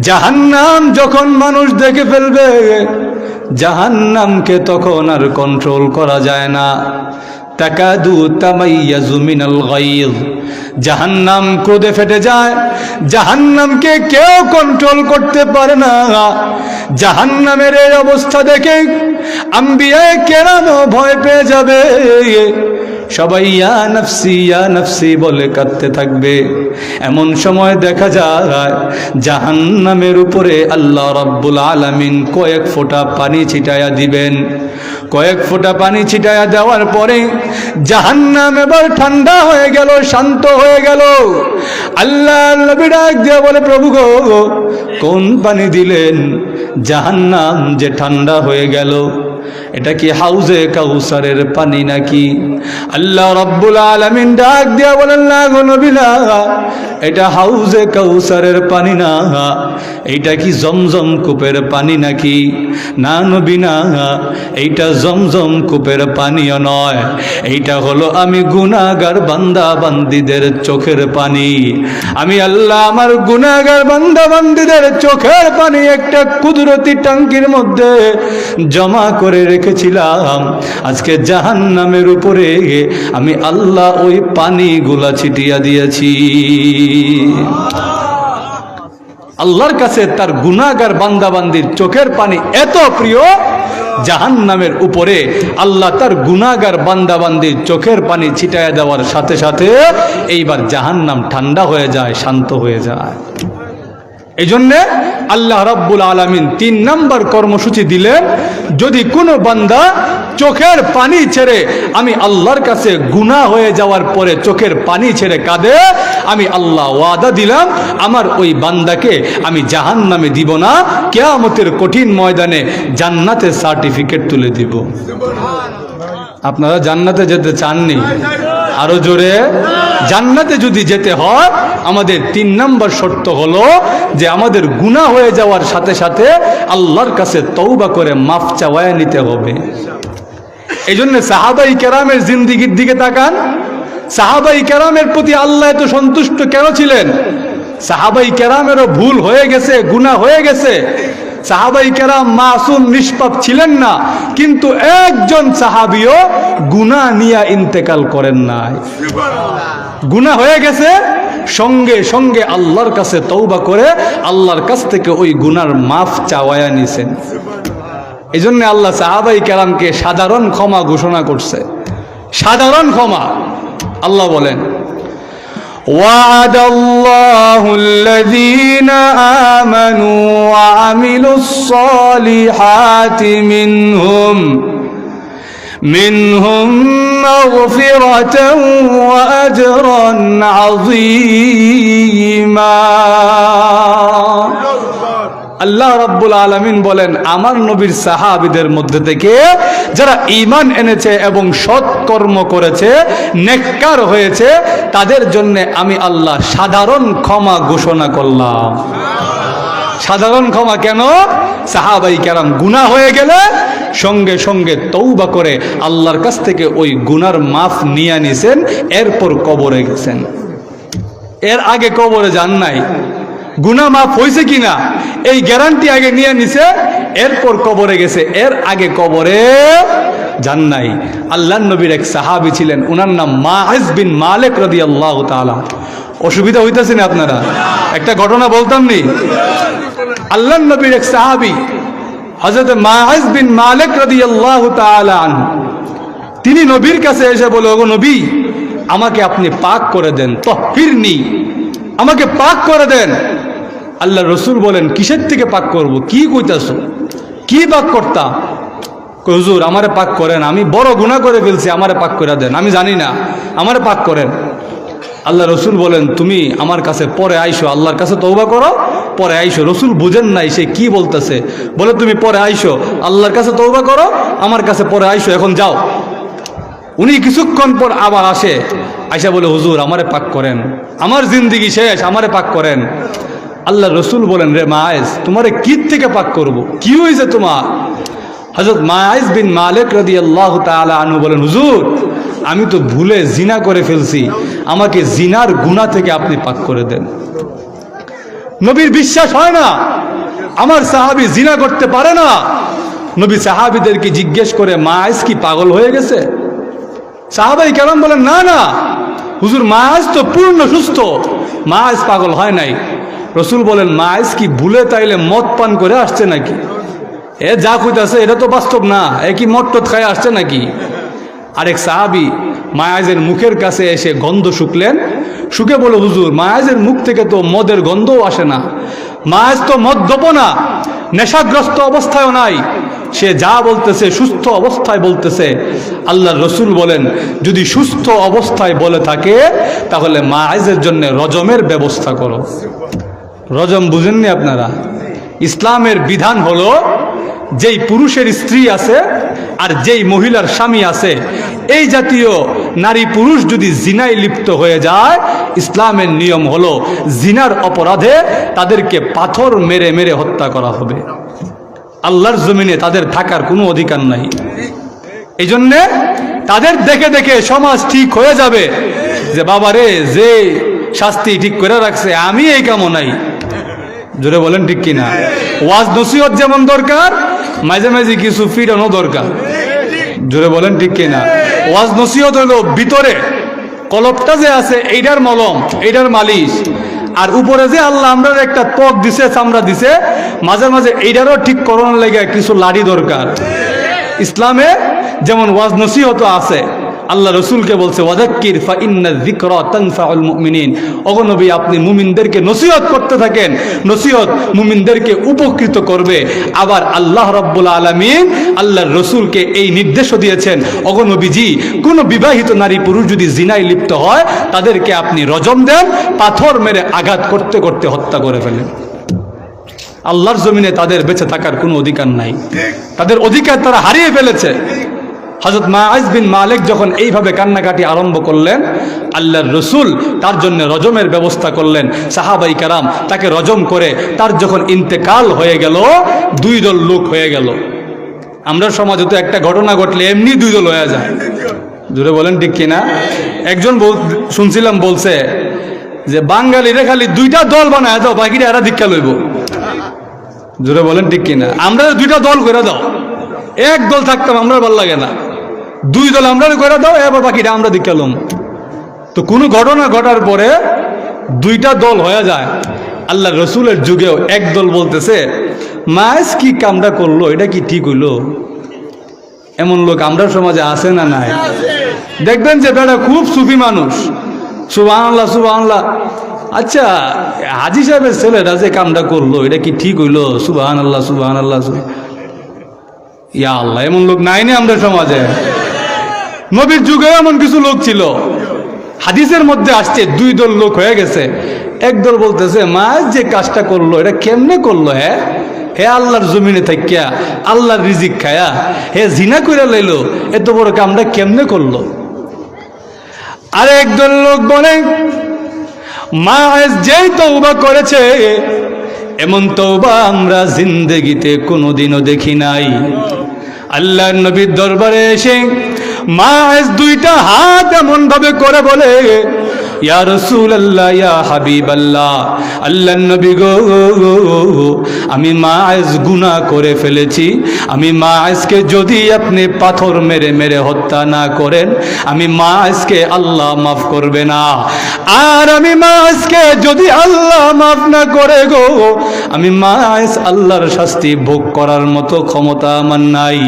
A: জাহান্নাম যখন মানুষ দেখে ফেলবে, জাহান্নামকে তখন আর কন্ট্রোল করা যায় না। তাকাদু তামাইয়াজু মিনাল গায়জ, জাহান্নাম ক্রোধে ফেটে যায়, জাহান্নামকে কেউ কন্ট্রোল করতে পারে না। জাহান্নামের এই অবস্থা দেখে আম্বিয়া কেরামও ভয় পেয়ে যাবে, সবাই ইয়া নাফসি বলে কাঁদতে থাকবে। এমন সময় দেখা যায় জাহান্নামের উপরে আল্লাহ রাব্বুল আলামিন কয়েক ফোঁটা পানি ছিটায়া দিবেন। কয়েক ফোঁটা পানি ছিটায়া দেওয়ার পরে জাহান্নাম এবার ঠান্ডা হয়ে গেল, শান্ত হয়ে গেল। আল্লাহ নবী ডাক দিয়ে বলে, প্রভু গো, কোন পানি দিলেন? জাহান্নাম যে ঠান্ডা হয়ে গেল, এটা কি হাউজে কাউসারের পানি নাকি? আল্লাহ রাব্বুল আলামিন ডাক দিয়া বলেন, না গো নবী না, এটা হাউজে কাউসারের পানি না। এইটা কি জমজম কূপের পানি নাকি? না নবী না, এইটা জমজম কূপের পানিও নয়, এইটা হলো আমি গুনাহগার বান্দা বান্দীদের চোখের পানি। আমি আল্লাহ আমার গুনাহগার বান্দা বান্দীদের চোখের পানি একটা কুদরতি ট্যাঙ্কির মধ্যে জমা করে রেখেছিলাম। আজকে জাহান্নামের উপরে আমি আল্লাহ ওই পানিগুলা ছিটিয়ে দিয়েছি। আল্লাহর কাছে তার গুনাহগার বান্দাবান্দির চোখের পানি এত প্রিয়, জাহান্নামের উপরে আল্লাহ তার গুনাহগার বান্দাবান্দির চোখের পানি ছিটায় দেওয়ার সাথে সাথে এইবার জাহান্নাম ঠান্ডা হয়ে যায়, শান্ত হয়ে যায়। এই জন্যে আল্লাহ রাব্বুল আলামিন 3 নম্বর কর্মসূচি দিলেন, যদি কোনো বান্দা চোখের পানি ছেড়ে, আমি আল্লাহর কাছে গুনাহ হয়ে যাওয়ার পরে চোখের পানি ছেড়ে কাঁদে, আমি আল্লাহ ওয়াদা দিলাম আমার ওই বান্দাকে আমি জাহান্নামে দিব না, কিয়ামতের কঠিন ময়দানে জান্নাতের সার্টিফিকেট তুলে দিব। আপনারা জান্নাতে যেতে চাননি? আরো জোরে। জান্নাতে যদি যেতে হয় আমাদের 3 নম্বর শর্ত হলো যে আমাদের গুনাহ হয়ে যাওয়ার সাথে সাথে আল্লাহর কাছে তওবা করে মাফ চাওয়ায় নিতে হবে। এই জন্য সাহাবাই কেরামের জিন্দিগির দিকে তাকান। সাহাবাই কেরামের প্রতি আল্লাহ এত সন্তুষ্ট কেন ছিলেন? সাহাবাই কেরামেরও ভুল হয়ে গেছে, গুনাহ হয়ে গেছে। সাহাবাই কেরাম মাসুম নিষ্পাপ ছিলেন না, কিন্তু একজন সাহাবিও গুনাহ নিয়ে ইন্তেকাল করেন নাই। গুনাহ হয়ে গেছে, সঙ্গে সঙ্গে আল্লাহর কাছে তওবা করে আল্লাহর কাছ থেকে ওই গুনার মাফ চাওয়ায়া নিছেন। এই জন্য আল্লাহ সাহাবাই কেরামকে সাধারণ ক্ষমা ঘোষণা করছে। সাধারণ ক্ষমা। আল্লাহ বলেন, وعد الله الذين آمنوا وعملوا الصالحات منهم مغفرة وأجرا عظيما। আল্লাহ রাব্বুল আলামিন বলেন, আমার নবীর সাহাবীদের মধ্যে থেকে যারা ঈমান এনেছে এবং সৎ কর্ম করেছে, নেককার হয়েছে, তাদের জন্য আমি আল্লাহ সাধারণ ক্ষমা ঘোষণা করলাম। সাধারণ ক্ষমা কেন? সাহাবাই কেরাম গুনাহ হয়ে গেলে সঙ্গে সঙ্গে তওবা করে আল্লাহর কাছ থেকে ওই গুনার মাফ নিয়ে নিছেন, এরপর কবরে গেছেন। এর আগে কবরে যান নাই। গুনাহ মাফ হয়েছে কিনা এই গ্যারান্টি আগে নিয়ে নিছে, এরপর কবরে গেছে। এর আগে কবরে যান নাই। আল্লাহর নবীর এক সাহাবী ছিলেন, উনার নাম মাইজ বিন মালিক রাদিয়াল্লাহু তাআলা। অসুবিধা হইতেছে না আপনারা? একটা ঘটনা বলতাম নি? আল্লাহর নবীর এক সাহাবী হযরত মাআজ বিন মালিক রাদিয়াল্লাহু তাআলা আনহু, তিনি নবীর কাছে এসে বলে, ওগো নবী, আমাকে আপনি পাক করে দেন, তাহহিরনি, আমাকে পাক করে দেন। আল্লাহ রসুল বলেন, কিসের থেকে পাক করব? কি কইতাছো? কি পাক করতা? হুজুর আমারে পাক করেন, আমি বড় গুনাহ করে ফেলছি, আমারে পাক করে দেন, আমি জানি না, আমারে পাক করেন। আল্লাহ রসুল বলেন, তুমি আমার কাছে পরে আইসো, আল্লাহর কাছে তওবা করো, পরে আইসো। রসুল বুঝেন নাই সে কি বলতেছে, বলে তুমি পরে আইসো, আল্লাহর কাছে তওবা করো, আমার কাছে পরে আইসো, এখন যাও। উনি কিছুক্ষণ পর আবার আসে, আইসা বলে, হুজুর আমারে পাক করেন, আমার জিন্দিগি শেষ, আমারে পাক করেন। আল্লাহ রসুল বলেন, রে মায়েজ, তোমারে কি থেকে পাক করব? কি হয়েছে তোমার? হযরত মায়েজ বিন মালিক রাদিয়াল্লাহু তাআলা আনহু বলেন, হুজুর আমি তো ভুলে জিনা করে ফেলছি, আমাকে জিনার গুনাহ থেকে আপনি পাক করে দেন। নবীর বিশ্বাস হয় না আমার সাহাবী জিনা করতে পারে না। নবী সাহাবীদেরকে জিজ্ঞেস করে, মায়েজ কি পাগল হয়ে গেছে? সাহাবাই কেরাম বলেন, না না হুজুর, মায়েজ তো পূর্ণ সুস্থ, মায়েজ পাগল হয় নাই। রসুল বলেন, মায়েজ কি ভুলে তাইলে মদ পান করে আসছে নাকি? এ যা কইতাছে এটা তো বাস্তব না, এ কি মদ টদ খায় আসছে নাকি? আরেক সাহাবী মায়াজের মুখের কাছে এসে গন্ধ শুকলেন, শুকে বলে, হুজুর মায়াজের মুখ থেকে তো মদের গন্ধও আসে না, মায়াজ তো মদ্যপ না, নেশাগ্রস্ত অবস্থায়ও নাই, সে যা বলতেছে সুস্থ অবস্থায় বলতেছে। আল্লাহর রসুল বলেন, যদি সুস্থ অবস্থায় বলে থাকে তাহলে মায়াজের জন্য রজমের ব্যবস্থা করো। রজম বুঝেননি আপনারা? ইসলামের বিধান হলো, যেই পুরুষের স্ত্রী আছে আর যেই মহিলার স্বামী আছে, এই জাতীয় নারী পুরুষ যদি জিনায় লিপ্ত হয়ে যায়, ইসলামের নিয়ম হলো জিনার অপরাধে তাদেরকে পাথর মেরে মেরে হত্যা করা হবে। আল্লাহর জমিনে তাদের থাকার কোনো অধিকার নাই। এই জন্যে তাদের দেখে দেখে সমাজ ঠিক হয়ে যাবে যে বাবারে, যে শাস্তি ঠিক করে রাখছে, আমি এই কামও নাই। জোরে বলেন ঠিক কিনা? ওয়াজ নসিহত যেমন দরকার, মাঝে মাঝে কিছু ফিরানো দরকার। জোরে বলেন ঠিক কিনা? ওয়াজ নসিহত হলো ভিতরে, কলপটা যে আছে এইটার মলম, এইটার মালিশ, আর উপরে যে আল্লাহ আমরা একটা ত্বক দিছে, চামড়া দিছে, মাঝে মাঝে এইটারও ঠিক করানোর লেগে কিছু লাড়ি দরকার। ইসলামে যেমন ওয়াজ নসিহত আছে, আল্লাহ রসুলকে বলছে, ওয়াযাক্কির ফা ইন্না যিকরা তানফাউল মুমিনিন, ওগো নবী আপনি মুমিনদেরকে নসিহত করতে থাকেন, নসিহত মুমিনদেরকে উপকৃত করবে। আবার আল্লাহ রাব্বুল আলামিন আল্লাহর রসুলকে এই নির্দেশও দিয়েছেন, ওগো নবীজি কোনো বিবাহিত নারী পুরুষ যদি জিনায় লিপ্ত হয় তাদেরকে আপনি রজম দেন, পাথর মেরে আঘাত করতে করতে হত্যা করে ফেলেন। আল্লাহর জমিনে তাদের বেঁচে থাকার কোনো অধিকার নাই, তাদের অধিকার তারা হারিয়ে ফেলেছে। হযরত মাআজ বিন মালিক যখন এইভাবে কান্নাকাটি আরম্ভ করলেন, আল্লাহর রসুল তার জন্য রজমের ব্যবস্থা করলেন। সাহাবাই কেরাম তাকে রজম করে তার যখন ইন্তেকাল হয়ে গেল, দুই দল লোক হয়ে গেল। আমরা সমাজে তো একটা ঘটনা ঘটলে এমনি দুই দল হয়ে যায়। জোরে বলেন ঠিক কিনা? একজন শুনছিলাম বলছে যে বাঙালিরা খালি দুইটা দল বানায় দাও, বাকিরা এরা দীক্ষা লইব। জোরে বলেন ঠিক কিনা? আমরা দুইটা দল করে দাও, এক দল থাকতাম আমরা ভালো লাগে না, দুই দল আমরা করে দাও, এবার বাকিটা আমরা দীক্ষা লম। তো কোনো ঘটনা ঘটার পরে দুইটা দল হয়ে যায়। আল্লাহ রসুলের যুগেও এক দল বলতেছে, মায়েস কি কামটা করলো, এটা কি ঠিক হইলো? এমন লোক আমরা সমাজে আছে না নাই? দেখবেন যে বেটা খুব সুফি মানুষ, সুবহানাল্লাহ সুবহানাল্লাহ, আচ্ছা হাজী সাহেবের ছেলেরা যে কামটা করলো এটা কি ঠিক হইলো? সুবহানাল্লাহ সুবহানাল্লাহ, ইয়া আল্লাহ, এমন লোক নাই না আমরা সমাজে? নবীর যুগে এমন কিছু লোক ছিল, হাদিসের মধ্যে আসছে দুই দল লোক হয়ে গেছে। একদল বলতেছে, মায়ের যে কাজটা করলো এটা কেমনে করলো? হ্যাঁ হে আল্লাহর জমিনে থাকিয়া আল্লাহর রিজিক খায়া হে জিনা কইরা লাইলো, এত বড় কামটা কেমনে করলো? আর একদল লোক বলে, মায়ের যেই তওবা করেছে এমন তওবা আমরা জিন্দেগিতে কোনোদিনও দেখি নাই। আল্লাহর নবীর দরবারে এসে মায়ের দুইটা হাত এমন ভাবে করে বলে, ইয়া রাসূলুল্লাহ, ইয়া হাবিবাল্লাহ, আল্লাহর নবী গো, আমি মায়েজ গুনাহ করে ফেলেছি। আমি মায়েজকে যদি আপনি পাথর মেরে মেরে হত্যা না করেন, আমি মায়েজকে আল্লাহ মাফ করবে না। আর আমি মায়েজকে যদি আল্লাহ মাফ না করে গো, আমি মায়েজ আল্লাহর শাস্তি ভোগ করার মতো ক্ষমতা আমার নাই।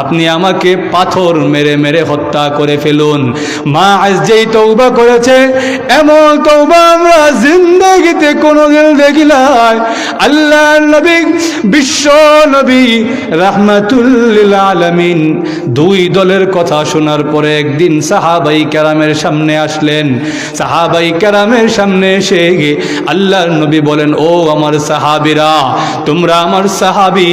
A: আপনি আমাকে পাথর মেরে মেরে হত্যা করে ফেলুন। মায়েজ যেই তওবা করেছে, এমন তওবা আমরা জিন্দেগিতে কোনোদিন দেখি নাই। আল্লাহর নবী, বিশ্ব নবী রাহমাতুল লিল আলামিন দুই দলের কথা শোনার পরে একদিন সাহাবাই কেরামের সামনে আসলেন। সাহাবাই কেরামের সামনে এসে আল্লাহর নবী বলেন, ও আমার সাহাবীরা, তোমরা আমার সাহাবী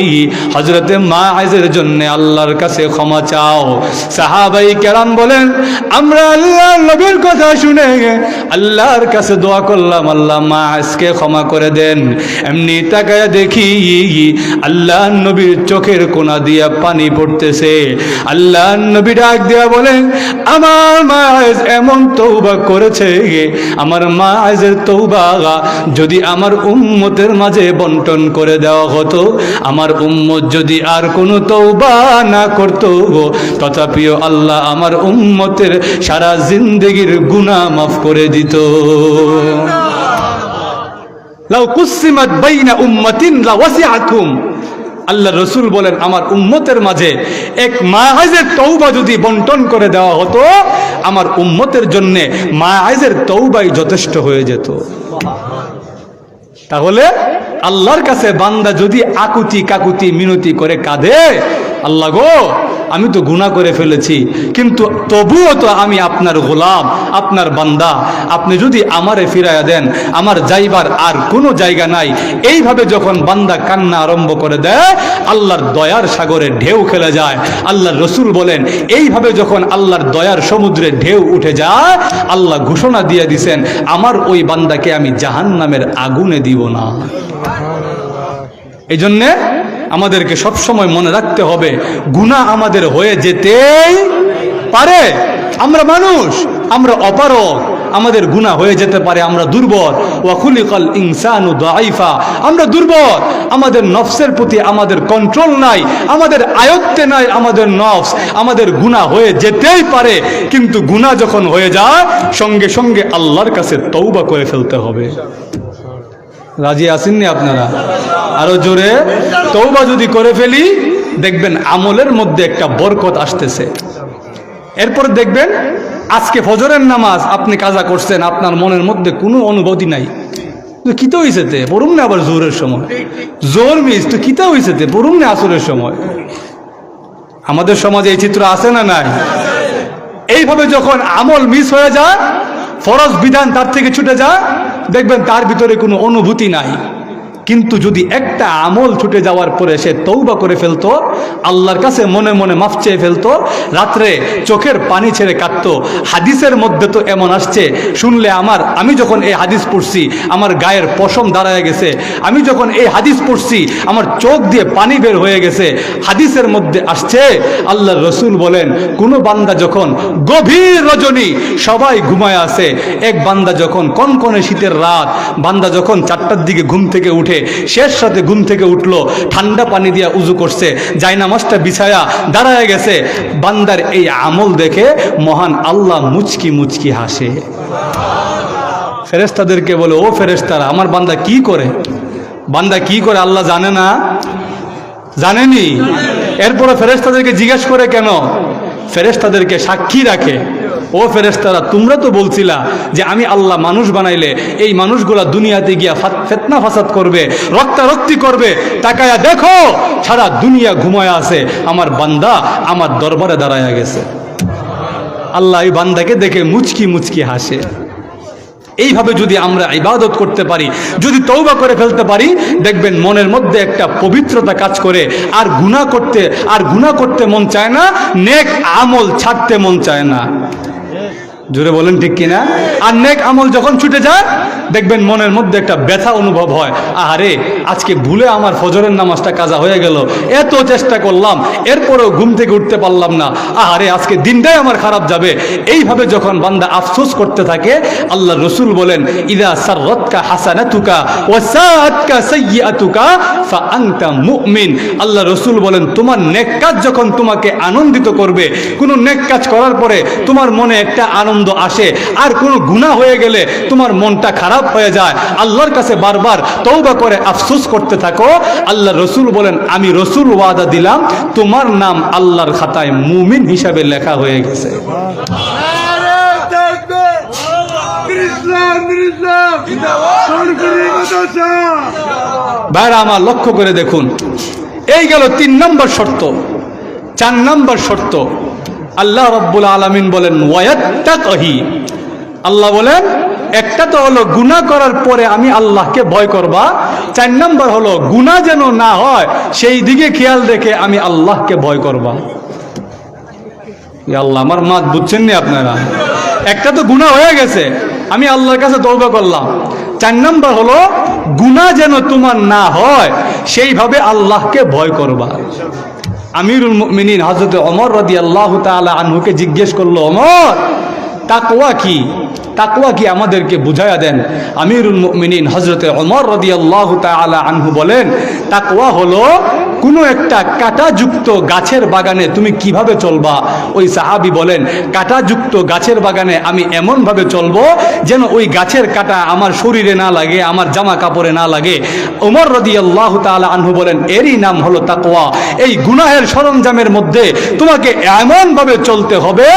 A: হযরতে মায়েজের জন্য আল্লাহর কাছে ক্ষমা চাও। সাহাবাই কেরাম বলেন, আমরা আল্লাহর নবীর কথা শুনে আল্লাহর কাছে দোয়া করলাম, আল্লাহ মায়েজকে ক্ষমা করে দেন। এমনি তাকায়া দেখি আল্লাহর নবীর চোখের কোনা দিয়া পানি পড়তেছে। আল্লাহর নবী ডাক দিয়া বলেন, আমার মায়েজ এমন তওবা করেছে, আমার মায়েজের তওবা যদি আমার উম্মতের মাঝে বন্টন করে দেওয়া হতো, আমার উম্মত যদি আর কোনো তওবা না করত, তথাপিও আল্লাহ আমার উম্মতের সারা জিন্দেগির গুনাহ মাফ করে দিত। লাউ কুসিমাত বাইনা উম্মাতিন লাওয়াসিআতুম, আল্লাহ রসুল বলেন, আমার উম্মতের মাঝে এক মায়েজের তওবা যদি বন্টন করে দেওয়া হতো, আমার উম্মতের জন্য মায়েজের তওবাই যথেষ্ট হয়ে যেত। তাহলে আল্লাহর কাছে বান্দা যদি আকুতি কাকুতি মিনতি করে কাঁদে, আল্লাহ গো, আমি তো গুনাহ করে ফেলেছি, কিন্তু তবুও তো আমি আপনার গোলাম, আপনার বান্দা, আপনি যদি আমারে ফিরাইয়া দেন, আমার যাইবার আর কোনো জায়গা নাই। এইভাবে যখন বান্দা কান্না আরম্ভ করে দেয়, আল্লাহর দয়ার সাগরে ঢেউ খেলে যায়। আল্লাহর রসুল বলেন, এইভাবে যখন আল্লাহর দয়ার সমুদ্রে ঢেউ উঠে যায়, আল্লাহ ঘোষণা দিয়ে দিছেন, আমার ওই বান্দাকে আমি জাহান্নামের আগুনে দিব না। এই জন্যে আমাদেরকে সবসময় মনে রাখতে হবে, গুনাহ আমাদের হয়ে যেতেই পারে। আমরা মানুষ, আমরা অপারগ, আমাদের গুনাহ হয়ে যেতে পারে। আমরা দুর্বল, ওয়া খুলিকাল ইনসানু দাঈফা, আমরা দুর্বল, আমাদের নফসের প্রতি আমাদের কন্ট্রোল নাই, আমাদের আয়ত্তে নাই আমাদের নফস। আমাদের গুনাহ হয়ে যেতেই পারে, কিন্তু গুনাহ যখন হয়ে যায়, সঙ্গে সঙ্গে আল্লাহর কাছে তওবা করে ফেলতে হবে। রাজি আসেননি আপনারা? আরো জোরে, তওবা যদি করে ফেলি, দেখবেন আমলের মধ্যে একটা বরকত আসতেছে। এরপর দেখবেন আজকে ফজরের নামাজ আপনি কাজা করছেন, আপনার মনের মধ্যে কোনো অনুভূতি নাই, তো কিতা হইছে তে পড়ুম না, আবার জোরের সময় জোর মিস, তো কিতা হইছে তে পড়ুম না আসরের সময়। আমাদের সমাজে এই চিত্র আছে না নাই? এইভাবে যখন আমল মিস হয়ে যায়, ফরজ বিধান তার থেকে ছুটে যায়, দেখবেন তার ভিতরে কোনো অনুভূতি নাই। কিন্তু যদি একটা আমল ছুটে যাওয়ার পরে সে তওবা করে ফেলতো, আল্লাহর কাছে মনে মনে মাফ চেয়ে ফেলতো, রাত্রে চোখের পানি ছেড়ে কাঁদতো। হাদিসের মধ্যে তো এমন আসছে, শুনলে আমি যখন এই হাদিস পড়ছি আমার গায়ের পশম দাঁড়ায় গেছে, আমি যখন এই হাদিস পড়ছি আমার চোখ দিয়ে পানি বের হয়ে গেছে। হাদিসের মধ্যে আসছে, আল্লাহর রসুল বলেন, কোনো বান্দা যখন গভীর রজনী সবাই ঘুমায় আছে, এক বান্দা যখন কনকনে শীতের রাত, বান্দা যখন 4টার দিকে ঘুম থেকে উঠে, শেষ রাতে ঘুম থেকে উঠলো, ঠান্ডা পানি দিয়া উজু করছে, জায়নামাজটা বিছায়া দাঁড়ায় গেছে, বান্দার এই আমল দেখে মহান আল্লাহ মুচকি মুচকি হাসে। ফেরেশতাদেরকে বলে, ও ফেরেশতারা, আমার বান্দা কি করে? বান্দা কি করে আল্লাহ জানে না? জানেনি? এরপরে ফেরেশতাদেরকে জিজ্ঞেস করে কেন? ফেরেশতাদেরকে সাক্ষী রাখে, ও ফেরেশতারা, তোমরা তো বলছিলা যে আমি আল্লাহ মানুষ বানাইলে এই মানুষগুলা দুনিয়াতে গিয়া ফিতনা ফাসাদ করবে, রক্তারক্তি করবে। তাকায়া দেখো, সারা দুনিয়া ঘুমায়া আছে, আমার বান্দা আমার দরবারে দাঁড়ায়া গেছে। আল্লাহ এই বান্দাকে দেখে মুচকি মুচকি হাসে। এইভাবে যদি আমরা ইবাদত করতে পারি, যদি তওবা করে ফেলতে পারি, দেখবেন মনের মধ্যে একটা পবিত্রতা কাজ করে, আর গুনাহ করতে মন চায় না, নেক আমল ছাড়তে মন চায় না। জোরে বলেন ঠিক কিনা? আর নেক আমল যখন ছুটে যায়, দেখবেন মনের মধ্যে একটা ব্যথা অনুভব হয়, আরে আজকে ভুলে আমার ফজরের নামাজটা কাজা হয়ে গেল, এত চেষ্টা করলাম এরপরেও ঘুম থেকে উঠতে পারলাম না, আরে আজকে দিনটাই আমার খারাপ যাবে। এইভাবে যখন বান্দা আফসোস করতে থাকে, আল্লাহ রসুল বলেন ইদা সাররাতকা হাসানাতুকা ওয়া সাআতকা সাইয়্যাতুকা ফাআনতা মুমিন। আল্লাহ রসুল বলেন তোমার নেক কাজ যখন তোমাকে আনন্দিত করবে, কোনো নেক কাজ করার পরে তোমার মনে একটা আনন্দ আসে, আর কোনো গুনাহ হয়ে গেলে তোমার মনটা খারাপ হয়ে যায়, আল্লাহর কাছে বারবার তওবা করে আফসোস করতে থাকো, আল্লাহ রসুল বলেন আমি রসুল ওয়াদা দিলাম তোমার নাম আল্লাহর খাতায় মুমিন হিসাবে লেখা হয়ে গেছে। ভাইরা আমার লক্ষ্য করে দেখুন, এই গেল 3 নম্বর শর্ত। 4 নম্বর শর্ত আল্লাহ রাব্বুল আলামিন বলেন ওয়ায়াত্তাকি। আল্লাহ বলেন একটা তো হলো গুনাহ করার পরে আমি আল্লাহকে ভয় করবা, 4 নম্বর হলো গুনাহ যেন না হয় সেই দিকে খেয়াল রেখে আমি আল্লাহকে ভয় করবা। ইয়া আল্লাহ, আমার মাত বুঝছেন নি আপনারা? একটা তো গুনাহ হয়ে গেছে, আমি আল্লাহর কাছে তওবা করলাম, 4 নম্বর হলো গুনাহ যেন তোমার না হয় সেইভাবে আল্লাহকে ভয় করবা। আমিরুল মুমিনিন হযরত ওমর রাদিয়াল্লাহু তাআলা আনহুকে জিজ্ঞেস করলো, ওমর তাকওয়া কি? তাকওয়া কি আমাদেরকে বুঝায়া দেন। আমিরুল মুমিনিন হযরত ওমর রাদিয়াল্লাহু তাআলা আনহু বলেন, তাকওয়া হলো কোনো একটা কাঁটাযুক্ত গাছের বাগানে তুমি কিভাবে চলবা। ওই সাহাবী বলেন, কাঁটাযুক্ত গাছের বাগানে আমি এমনভাবে চলবো যেন ওই গাছের কাঁটা আমার শরীরে না লাগে, আমার জামা কাপড়ে না লাগে। ওমর রাদিয়াল্লাহু তাআলা আনহু বলেন, এরই নাম হলো তাকওয়া। এই গুনাহের সরঞ্জামের মধ্যে তোমাকে এমনভাবে চলতে হবে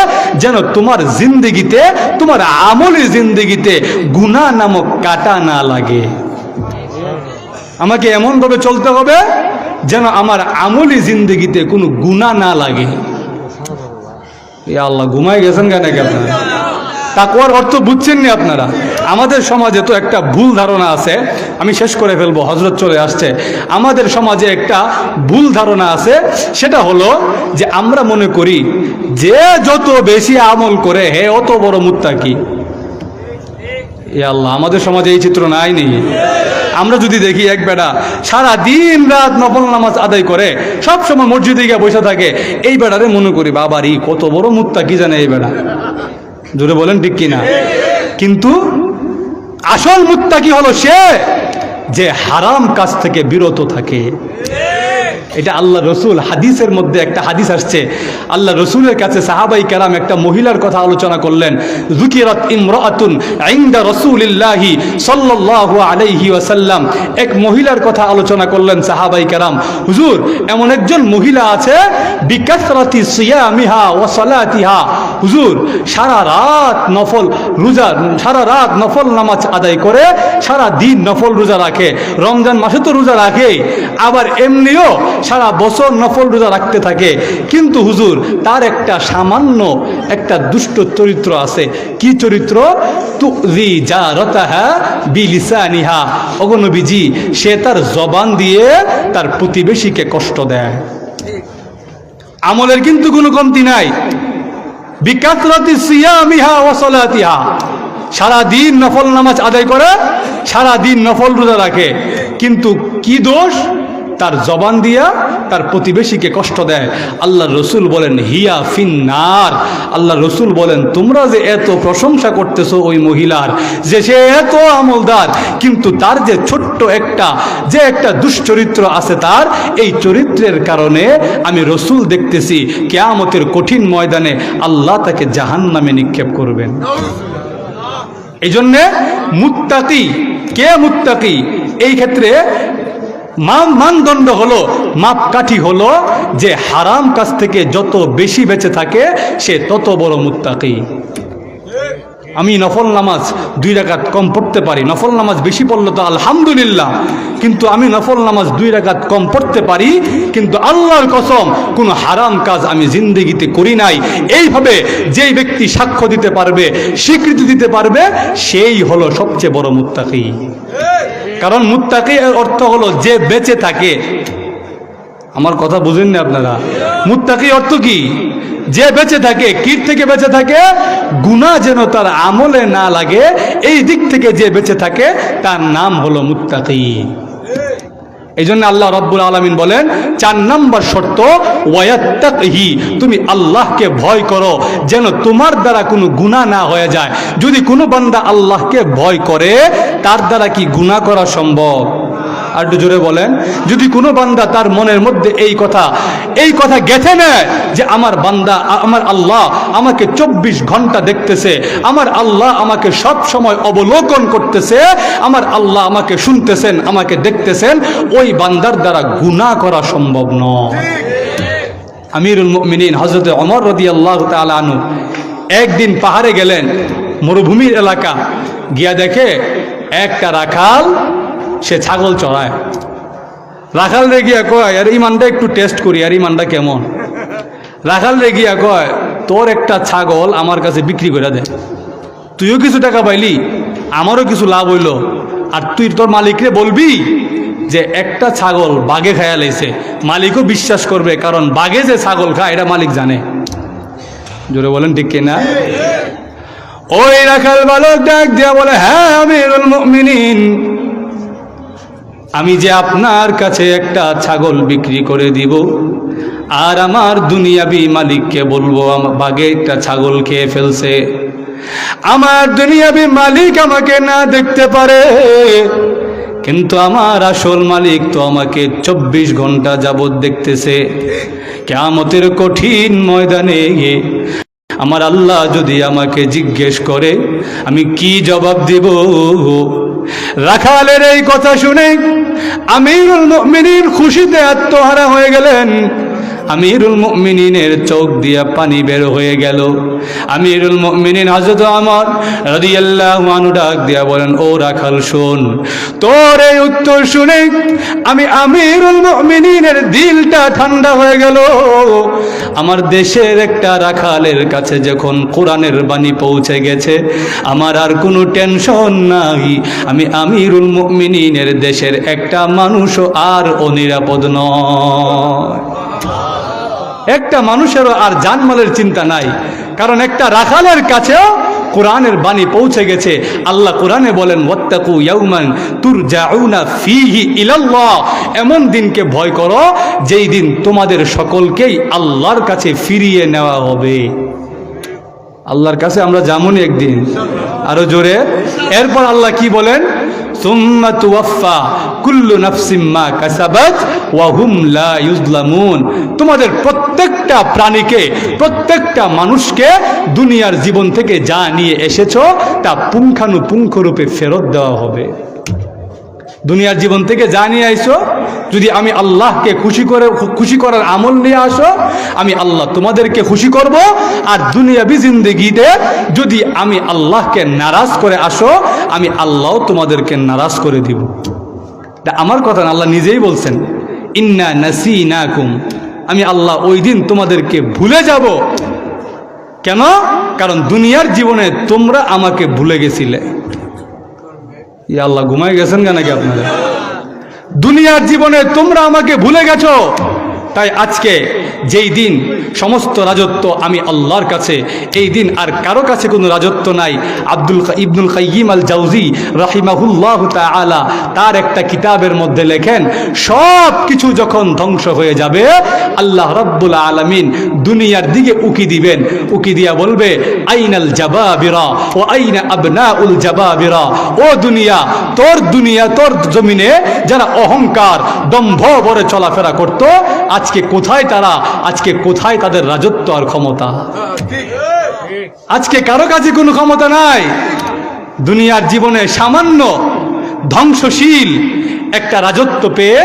A: যেন তোমার জিন্দেগিতে, তোমার আমলি জিন্দেগিতে গুনাহ নামক কাঁটা না লাগে। আমাকে এমনভাবে চলতে হবে যেন আমার আমলি জিন্দেগিতে কোনো গুনাহ না লাগে। ইয়া আল্লাহ, ঘুমাই গেছেন কেন আপনারা? তাকওয়ার অর্থ বুঝছেন না আপনারা? আমাদের সমাজে তো একটা ভুল ধারণা আছে, আমি শেষ করে ফেলবো, হযরত চলে আসছে। আমাদের সমাজে একটা ভুল ধারণা আছে, সেটা হলো যে আমরা মনে করি যে যত বেশি আমল করে হে অত বড় মুত্তাকি। ইয়া আল্লাহ, আমাদের সমাজে এই চিত্র নাই নেই। আমরা যদি দেখি এক বেটা সারা দিন রাত নফল নামাজ আদায় করে সব সময় মসজিদে গিয়ে বসে থাকে, এই বেটারে মনে করি বাবারি কত বড় মুত্তাকি জানে এই বেটা। জোরে বলেন ঠিক কিনা? কিন্তু আসল মুত্তাকি হলো সে যে হারাম কাজ থেকে বিরত থাকে। এটা আল্লাহ রসুল হাদিসের মধ্যে একটা হাদিস আসছে, আল্লাহ রসুলের কাছে সাহাবাই কেরাম একটা মহিলার কথা আলোচনা করলেন। যুকিরাত ইমরাআতুন ইনদা রাসূলিল্লাহি সাল্লাল্লাহু আলাইহি ওয়াসাল্লাম, এক মহিলার কথা আলোচনা করলেন সাহাবাই কেরাম। হুজুর, এমন একজন মহিলা আছে বিকাসরাতি সিয়ামিহা ওয়া সালাতিহা, হুজুর সারা রাত নফল নামাজ আদায় করে, সারা দিন নফল রোজা রাখে, রমজান মাসে তো রোজা রাখে, আবার এমনিও সারা বছর নফল রোজা রাখতে থাকে। কিন্তু হুজুর তার একটা সামান্য একটা দুষ্ট চরিত্র আছে। কি চরিত্র? তুযি জারাতাহা বিলিসানিহা। ওগো নবীজি, সে তার জবান দিয়ে তার প্রতিবেশীকে কষ্ট দেয়। আমলের কিন্তু কোনো কমতি নাই। বিকাসরাতি সিয়ামিহা ওয়া সালাতিহা, সারা দিন নফল নামাজ আদায় করে, সারা দিন নফল রোজা রাখে, কিন্তু কি দোষ? তার জবান দিয়া তার প্রতিবেশীকে কষ্ট দেয়। আল্লাহ রসুল বলেন হিয়া ফিন্নার। আল্লাহ রসুল বলেন তোমরা যে এত প্রশংসা করতেছো ওই মহিলার, যে সে এত আমলদার, কিন্তু তার যে ছোট্ট একটা দুশ্চরিত্র আছে, তার এই চরিত্রের কারণে আমি রসুল দেখতেছি কিয়ামতের কঠিন ময়দানে আল্লাহ তাকে জাহান্নামে নিক্ষেপ করবেন। এই জন্যে মুত্তাকি, কে মুত্তাকি? এই ক্ষেত্রে মানদণ্ড হলো, মাপকাঠি হলো যে হারাম কাজ থেকে যত বেশি বেঁচে থাকে সে তত বড় মুত্তাকি। আমি নফল নামাজ 2 রাকাত কম পড়তে পারি, নফল নামাজ বেশি পড়লে তো আলহামদুলিল্লাহ, কিন্তু আমি নফল নামাজ 2 রাকাত কম পড়তে পারি, কিন্তু আল্লাহর কসম কোনো হারাম কাজ আমি জিন্দেগিতে করি নাই। এইভাবে যেই ব্যক্তি সাক্ষ্য দিতে পারবে, স্বীকৃতি দিতে পারবে, সেই হলো সবচেয়ে বড় মুত্তাকি। কারণ মুত্তাকি এর অর্থ হলো যে বেঁচে থাকে। আমার কথা বুঝেন না আপনারা? মুত্তাকি অর্থ কি? যে বেঁচে থাকে কির থেকে বেঁচে থাকে, গুনাহ যেন তার আমলে না লাগে, এই দিক থেকে যে বেঁচে থাকে তার নাম হলো মুত্তাকি। এই জন্য আল্লাহ রাব্বুল আলামিন বলেন 4 নম্বর শর্ত ওয়ায়াত্তাকি, তুমি আল্লাহকে ভয় করো যেন তোমার দ্বারা কোনো গুনাহ না হয়ে যায়। যদি কোনো বান্দা আল্লাহকে ভয় করে তার দ্বারা কি গুনাহ করা সম্ভব? আর একটু জোরে বলেন। যদি কোনো বান্দা তার মনের মধ্যে এই কথা গেঁথে নেয় যে আমার বান্দা, আমার আল্লাহ আমাকে 24 ঘন্টা দেখতেছে, আমার আল্লাহ আমাকে সব সময় অবলোকন করতেছে, আমার আল্লাহ আমাকে শুনতেছেন, আমাকে দেখতেছেন, ওই বান্দার দ্বারা গুনাহ করা সম্ভব নয়। আমিরুল মুমিনিন হযরত ওমর রাদিয়াল্লাহু তাআলা আনহু একদিন পাহাড়ে গেলেন, মরুভূমির এলাকা, গিয়া দেখে একটা রাখাল সে ছাগল চড়ায়। রাখাল রে গিয়া কয়, আর ইমানটা একটু টেস্ট করি, আর ইমানটা কেমন। রাখাল রে গিয়া কয়, তোর একটা ছাগল আমার কাছে বিক্রি করে দে, তুইও কিছু টাকা পাইলি, আমারও কিছু লাভ হইল, আর তুই তোর মালিকরে বলবি যে একটা ছাগল বাঘে খায়া লাইছে। মালিকও বিশ্বাস করবে, কারণ বাঘে যে ছাগল খায় এটা মালিক জানে। জোরে বলেন ঠিক কিনা? ওই রাখাল বালক ডাক দিয়া বলে, হ্যাঁ আমিরুল মুমিনিন, আমি যে আপনার কাছে একটা ছাগল বিক্রি করে দিব, আর আমার দুনিয়াবি মালিককে বলবো বাঘে একটা ছাগল খেয়ে ফেলছে, আমার দুনিয়াবি মালিক আমাকে না দেখতে পারে, কিন্তু আমার আসল মালিক তো আমাকে 24 ঘন্টা যাবৎ দেখতেছে। কিয়ামতের কঠিন ময়দানে আমার আল্লাহ যদি আমাকে জিজ্ঞেস করে আমি কি জবাব দেব? রাখালের এই কথা শুনে আমিরুল মুমিনিন খুশিতে আত্মহারা হয়ে গেলেন। আমিরুল মুমিনিনের চোখ দিয়া পানি বের হয়ে গেল। আমিরুল মুমিনিন হযরত ওমর রাদিয়াল্লাহু আনহু ডাক দিয়া বলেন, ও রাখাল শোন, তোর এই উত্তর শুনে আমি আমিরুল মুমিনিনের দিলটা ঠান্ডা হয়ে গেল। আমার দেশের একটা রাখালের কাছে যখন কোরআনের বাণী পৌঁছে গেছে, আমার আর কোনো টেনশন নাই। আমি আমিরুল মুমিনিনের দেশের একটা মানুষও আর অনিরাপদ নয়। একটা মানুষেরও আর জানমালের চিন্তা নাই, কারণ একটা রাখালের কাছেও কোরআনের বাণী পৌঁছে গেছে। আল্লাহ কোরআনে বলেন, ওয়াত্তাকু ইয়াউমান তুরজাউনা ফীহি ইলাল্লাহ, এমন দিনকে ভয় করো যেই দিন তোমাদের সকলকেই আল্লাহর কাছে ফিরিয়ে নেওয়া হবে। আল্লাহর কাছে আমরা যামুনি একদিন, আরো জোরে। এরপর আল্লাহ কি বলেন, সুম্মা তুওয়াফা কুল্লু নাফসিম মা কাসাবাত ওয়া হুম লা ইউজলামুন, তোমাদের প্রত্যেকটা প্রাণীকে, প্রত্যেকটা মানুষকে দুনিয়ার জীবন থেকে যা নিয়ে এসেছো তা পুঙ্খানুপুঙ্খ রূপে ফেরত দেওয়া হবে। দুনিয়ার জীবন থেকে যা নিয়ে আইসো, যদি আমি আল্লাহকে খুশি করার আমল নিয়ে আসো, আমি আল্লাহ তোমাদেরকে খুশি করব। আর দুনিয়াবি জিন্দেগিতে যদি আমি আল্লাহকে নারাজ করে আসো, আমি আল্লাহ তোমাদেরকে নারাজ করে দিব। আমার কথা না, আল্লাহ নিজেই বলছেন, ইন্না নাসিনাকুম, আমি আল্লাহ ওই দিন তোমাদেরকে ভুলে যাব। কেন? কারণ দুনিয়ার জীবনে তোমরা আমাকে ভুলে গেছিলে। ইয়া আল্লাহ, ঘুমাই গেছেন কেন নাকি আপনারা? দুনিয়ার জীবনে তোমরা আমাকে ভুলে গেছো, তাই আজকে যেই দিন সমস্ত রাজত্ব আমি আল্লাহর কাছে, এই দিন আর কারো কাছে কোনো রাজত্ব নাই। ইবনুল কাইয়িম আল জাওজি রাহিমাহুল্লাহ তাআলা তার একটা কিতাবের মধ্যে লেখেন, সব কিছু যখন ধ্বংস হয়ে যাবে, আল্লাহ রাব্বুল আলামিন দুনিয়ার দিকে উকি দিবেন, উকি দিয়া বলবে, আইনাল জাবাবিরা ও আইনা আবনাউল জাবাবিরা, ও দুনিয়া তোর জমিনে যারা অহংকার দম্ভ ভরে চলাফেরা করত, আজকে কোথায় তারা? আজকে কোথায় তাদের রাজত্ব আর ক্ষমতা? আজকে কারো কাছে কোনো ক্ষমতা নাই। দুনিয়ার জীবনে সামান্য ধ্বংসশীল একটা রাজত্ব পেয়ে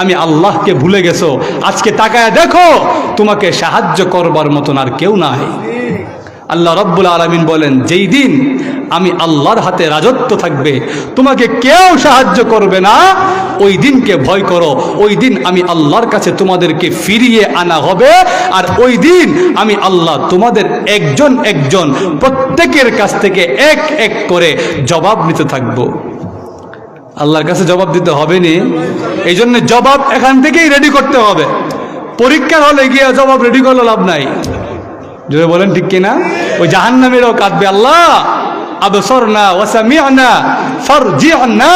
A: আমি আল্লাহকে ভুলে গেছো। আজকে তাকায় দেখো, তোমাকে সাহায্য করবার মতন আর কেউ নাই। আল্লাহ রাব্বুল আলামিন বলেন, যেই দিন আমি আল্লাহর হাতে রাজত্ব থাকবে, তোমাকে কেউ সাহায্য করবে না, ওই দিনকে ভয় করো। ওই দিন আমি আল্লাহর কাছে তোমাদেরকে ফিরিয়ে আনা হবে, আর ওই দিন আমি আল্লাহ তোমাদের একজন একজন প্রত্যেকের কাছ থেকে এক এক করে জবাব নিতে থাকবো। আল্লাহর কাছে জবাব দিতে হবে নি, এই জন্য জবাব এখান থেকেই রেডি করতে হবে। পরীক্ষার হলে গিয়ে জবাব রেডি করলে লাভ নাই। জোরে বলেন ঠিক কিনা? ওই জাহান্নামীরাও কাঁদবে, আল্লাহ আবসরনা ওয়া সামি'না ফারজি'না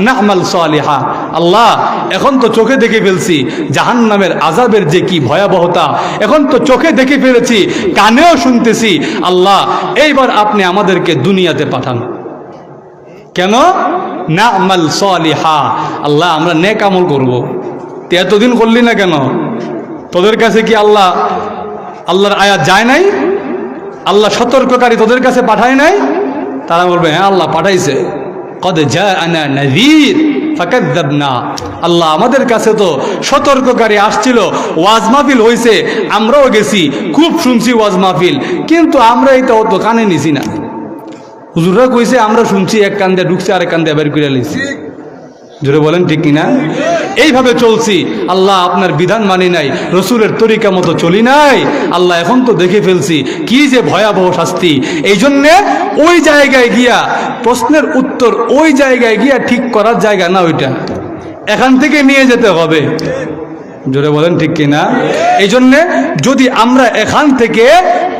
A: না'মাল সালিহা। আল্লাহ এখন তো চোখে দেখে ফেলছি জাহান্নামের আযাবের যে কি ভয়াবহতা, এখন তো চোখে দেখে ফেলেছি, কানেও শুনতেছি, আল্লাহ এইবার আপনি আমাদেরকে দুনিয়াতে পাঠান। কেন? না'মাল সালিহা, আল্লাহ আমরা নেক আমল করব। তুই এতদিন করলি না কেন? তোদের কাছে কি আল্লাহর আয়াত যায় নাই? আল্লাহ সতর্ককারী তোদের কাছে পাঠায় নাই? তারা বলবে হ্যাঁ আল্লাহ পাঠাইছে, কদ জাআনা নাযীর ফাকাযযাবনা। আল্লাহ আমাদের কাছে তো সতর্ককারী আসছিল, ওয়াজ মাহফিল হইছে, আমরাও গেছি, খুব শুনছি ওয়াজ মাহফিল, কিন্তু আমরা এটা অত কানে নিছি না। হুজুররা কইছে আমরা শুনছি, এক কান দিয়ে ঢুকছে আরেক কান দিয়ে বের করে লিছি। জোরে বলেন ঠিক কিনা? এইভাবে চলছি, আল্লাহ আপনার বিধান মানি নাই, রসুলের তরিকা মতো চলি নাই, আল্লাহ এখন তো দেখে ফেলছি কি যে ভয়াবহ শাস্তি। এই জন্যে ওই জায়গায় গিয়া প্রশ্নের উত্তর ওই জায়গায় গিয়া ঠিক করার জায়গা না, ওইটা এখান থেকে নিয়ে যেতে হবে। জোরে বলেন ঠিক কিনা? এই জন্যে যদি আমরা এখান থেকে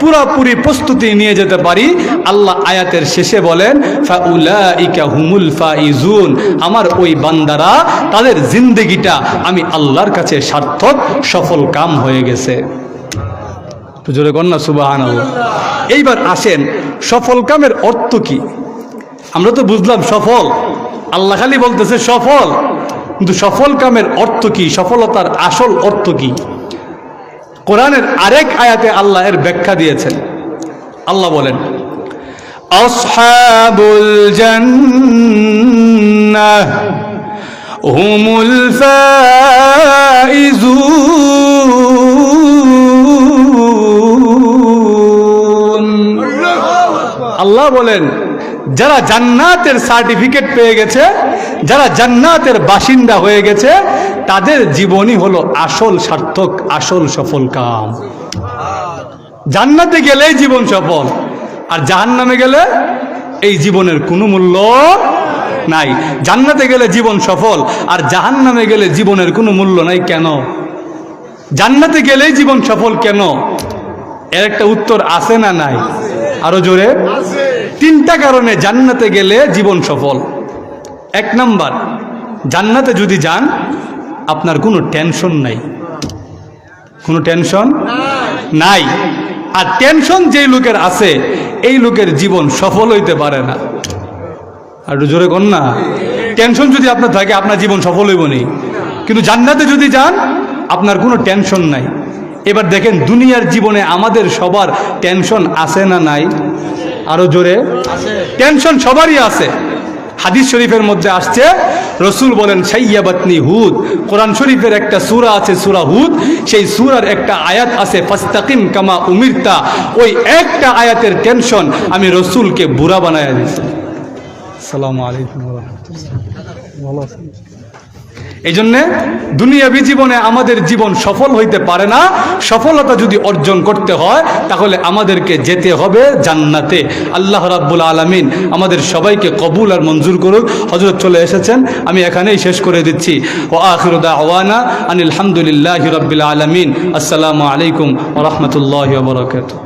A: পুরাপুরি প্রস্তুতি নিয়ে যেতে পারি, আল্লাহ আয়াতের শেষে বলেন ফাউলাইকা হুমুল ফাইজুন, আমার ওই বান্দারা তাদের জিন্দেগিটা আমি আল্লাহর কাছে সার্থক সফল কাম হয়ে গেছে। তো জোরে কন্যা সুবহানাল্লাহ। এইবার আসেন সফল কামের অর্থ কি? আমরা তো বুঝলাম সফল, আল্লাহ খালি বলতেছে সফল, কিন্তু সফল কামের অর্থ কি? সফলতার আসল অর্থ কি? কোরআনের আরেক আয়াতে আল্লাহ এর ব্যাখ্যা দিয়েছেন। আল্লাহ বলেন আসহাবুল জান্নাহ হুমুল ফাইজুন। আল্লাহ বলেন যারা জান্নাতের সার্টিফিকেট পেয়ে গেছে, যারা জান্নাতের বাসিন্দা হয়ে গেছে, তাদের জীবনই হলো আসল সার্থক, আসল সফল কাম। জান্নাতে গেলেই জীবন সফল, আর জাহান্নামে গেলে এই জীবনের কোনো মূল্য নাই। জান্নাতে গেলে জীবন সফল, আর জাহান্নামে গেলে জীবনের কোনো মূল্য নাই। কেন? জান্নাতে গেলেই জীবন সফল কেন? এর একটা উত্তর আছে না নাই? আরো জোরে। তিনটা কারণে জান্নাতে গেলে জীবন সফল। এক নাম্বার, জান্নাতে যদি যান আপনার কোনো টেনশন নাই, কোনো টেনশন নাই। আর টেনশন যেই লোকের আছে এই লোকের জীবন সফল হইতে পারে না। আর জোরে কোন না, টেনশন যদি আপনার থাকে আপনার জীবন সফল হইব না। কিন্তু জান্নাতে যদি যান আপনার কোনো টেনশন নাই। এবার দেখেন দুনিয়ার জীবনে আমাদের সবার টেনশন আছে না নাই? আরো জোরে। টেনশন সবারই আছে। হাদিস শরীফের মধ্যে আসছে, রসুল বলেন সাইয়াবাতনি হুদ। কোরআন শরীফের একটা সূরা আছে সূরা হুদ, সেই সূরার একটা আয়াত আছে ফাস্তাকিম কামা উমিরতা। ওই একটা আয়াতের টেনশন আমি রসুলকে বুড়া বানায়া দিয়েছি। আসসালামু আলাইকুম ওয়া রাহমাতুল্লাহ। ভালো আছেন? এই জন্যে দুনিয়াবী জীবনে আমাদের জীবন সফল হইতে পারে না। সফলতা যদি অর্জন করতে হয় তাহলে আমাদেরকে যেতে হবে জান্নাতে। আল্লাহ রাব্বুল আলামিন আমাদের সবাইকে কবুল আর মঞ্জুর করুক। হযরত চলে এসেছেন, আমি এখানেই শেষ করে দিচ্ছি। ওয়া আখিরু দাওয়ানা আনিল হামদুলিল্লাহি রাব্বিল আলামিন। আসসালামু আলাইকুম ওয়া রাহমাতুল্লাহি ওয়া বারাকাতুহু।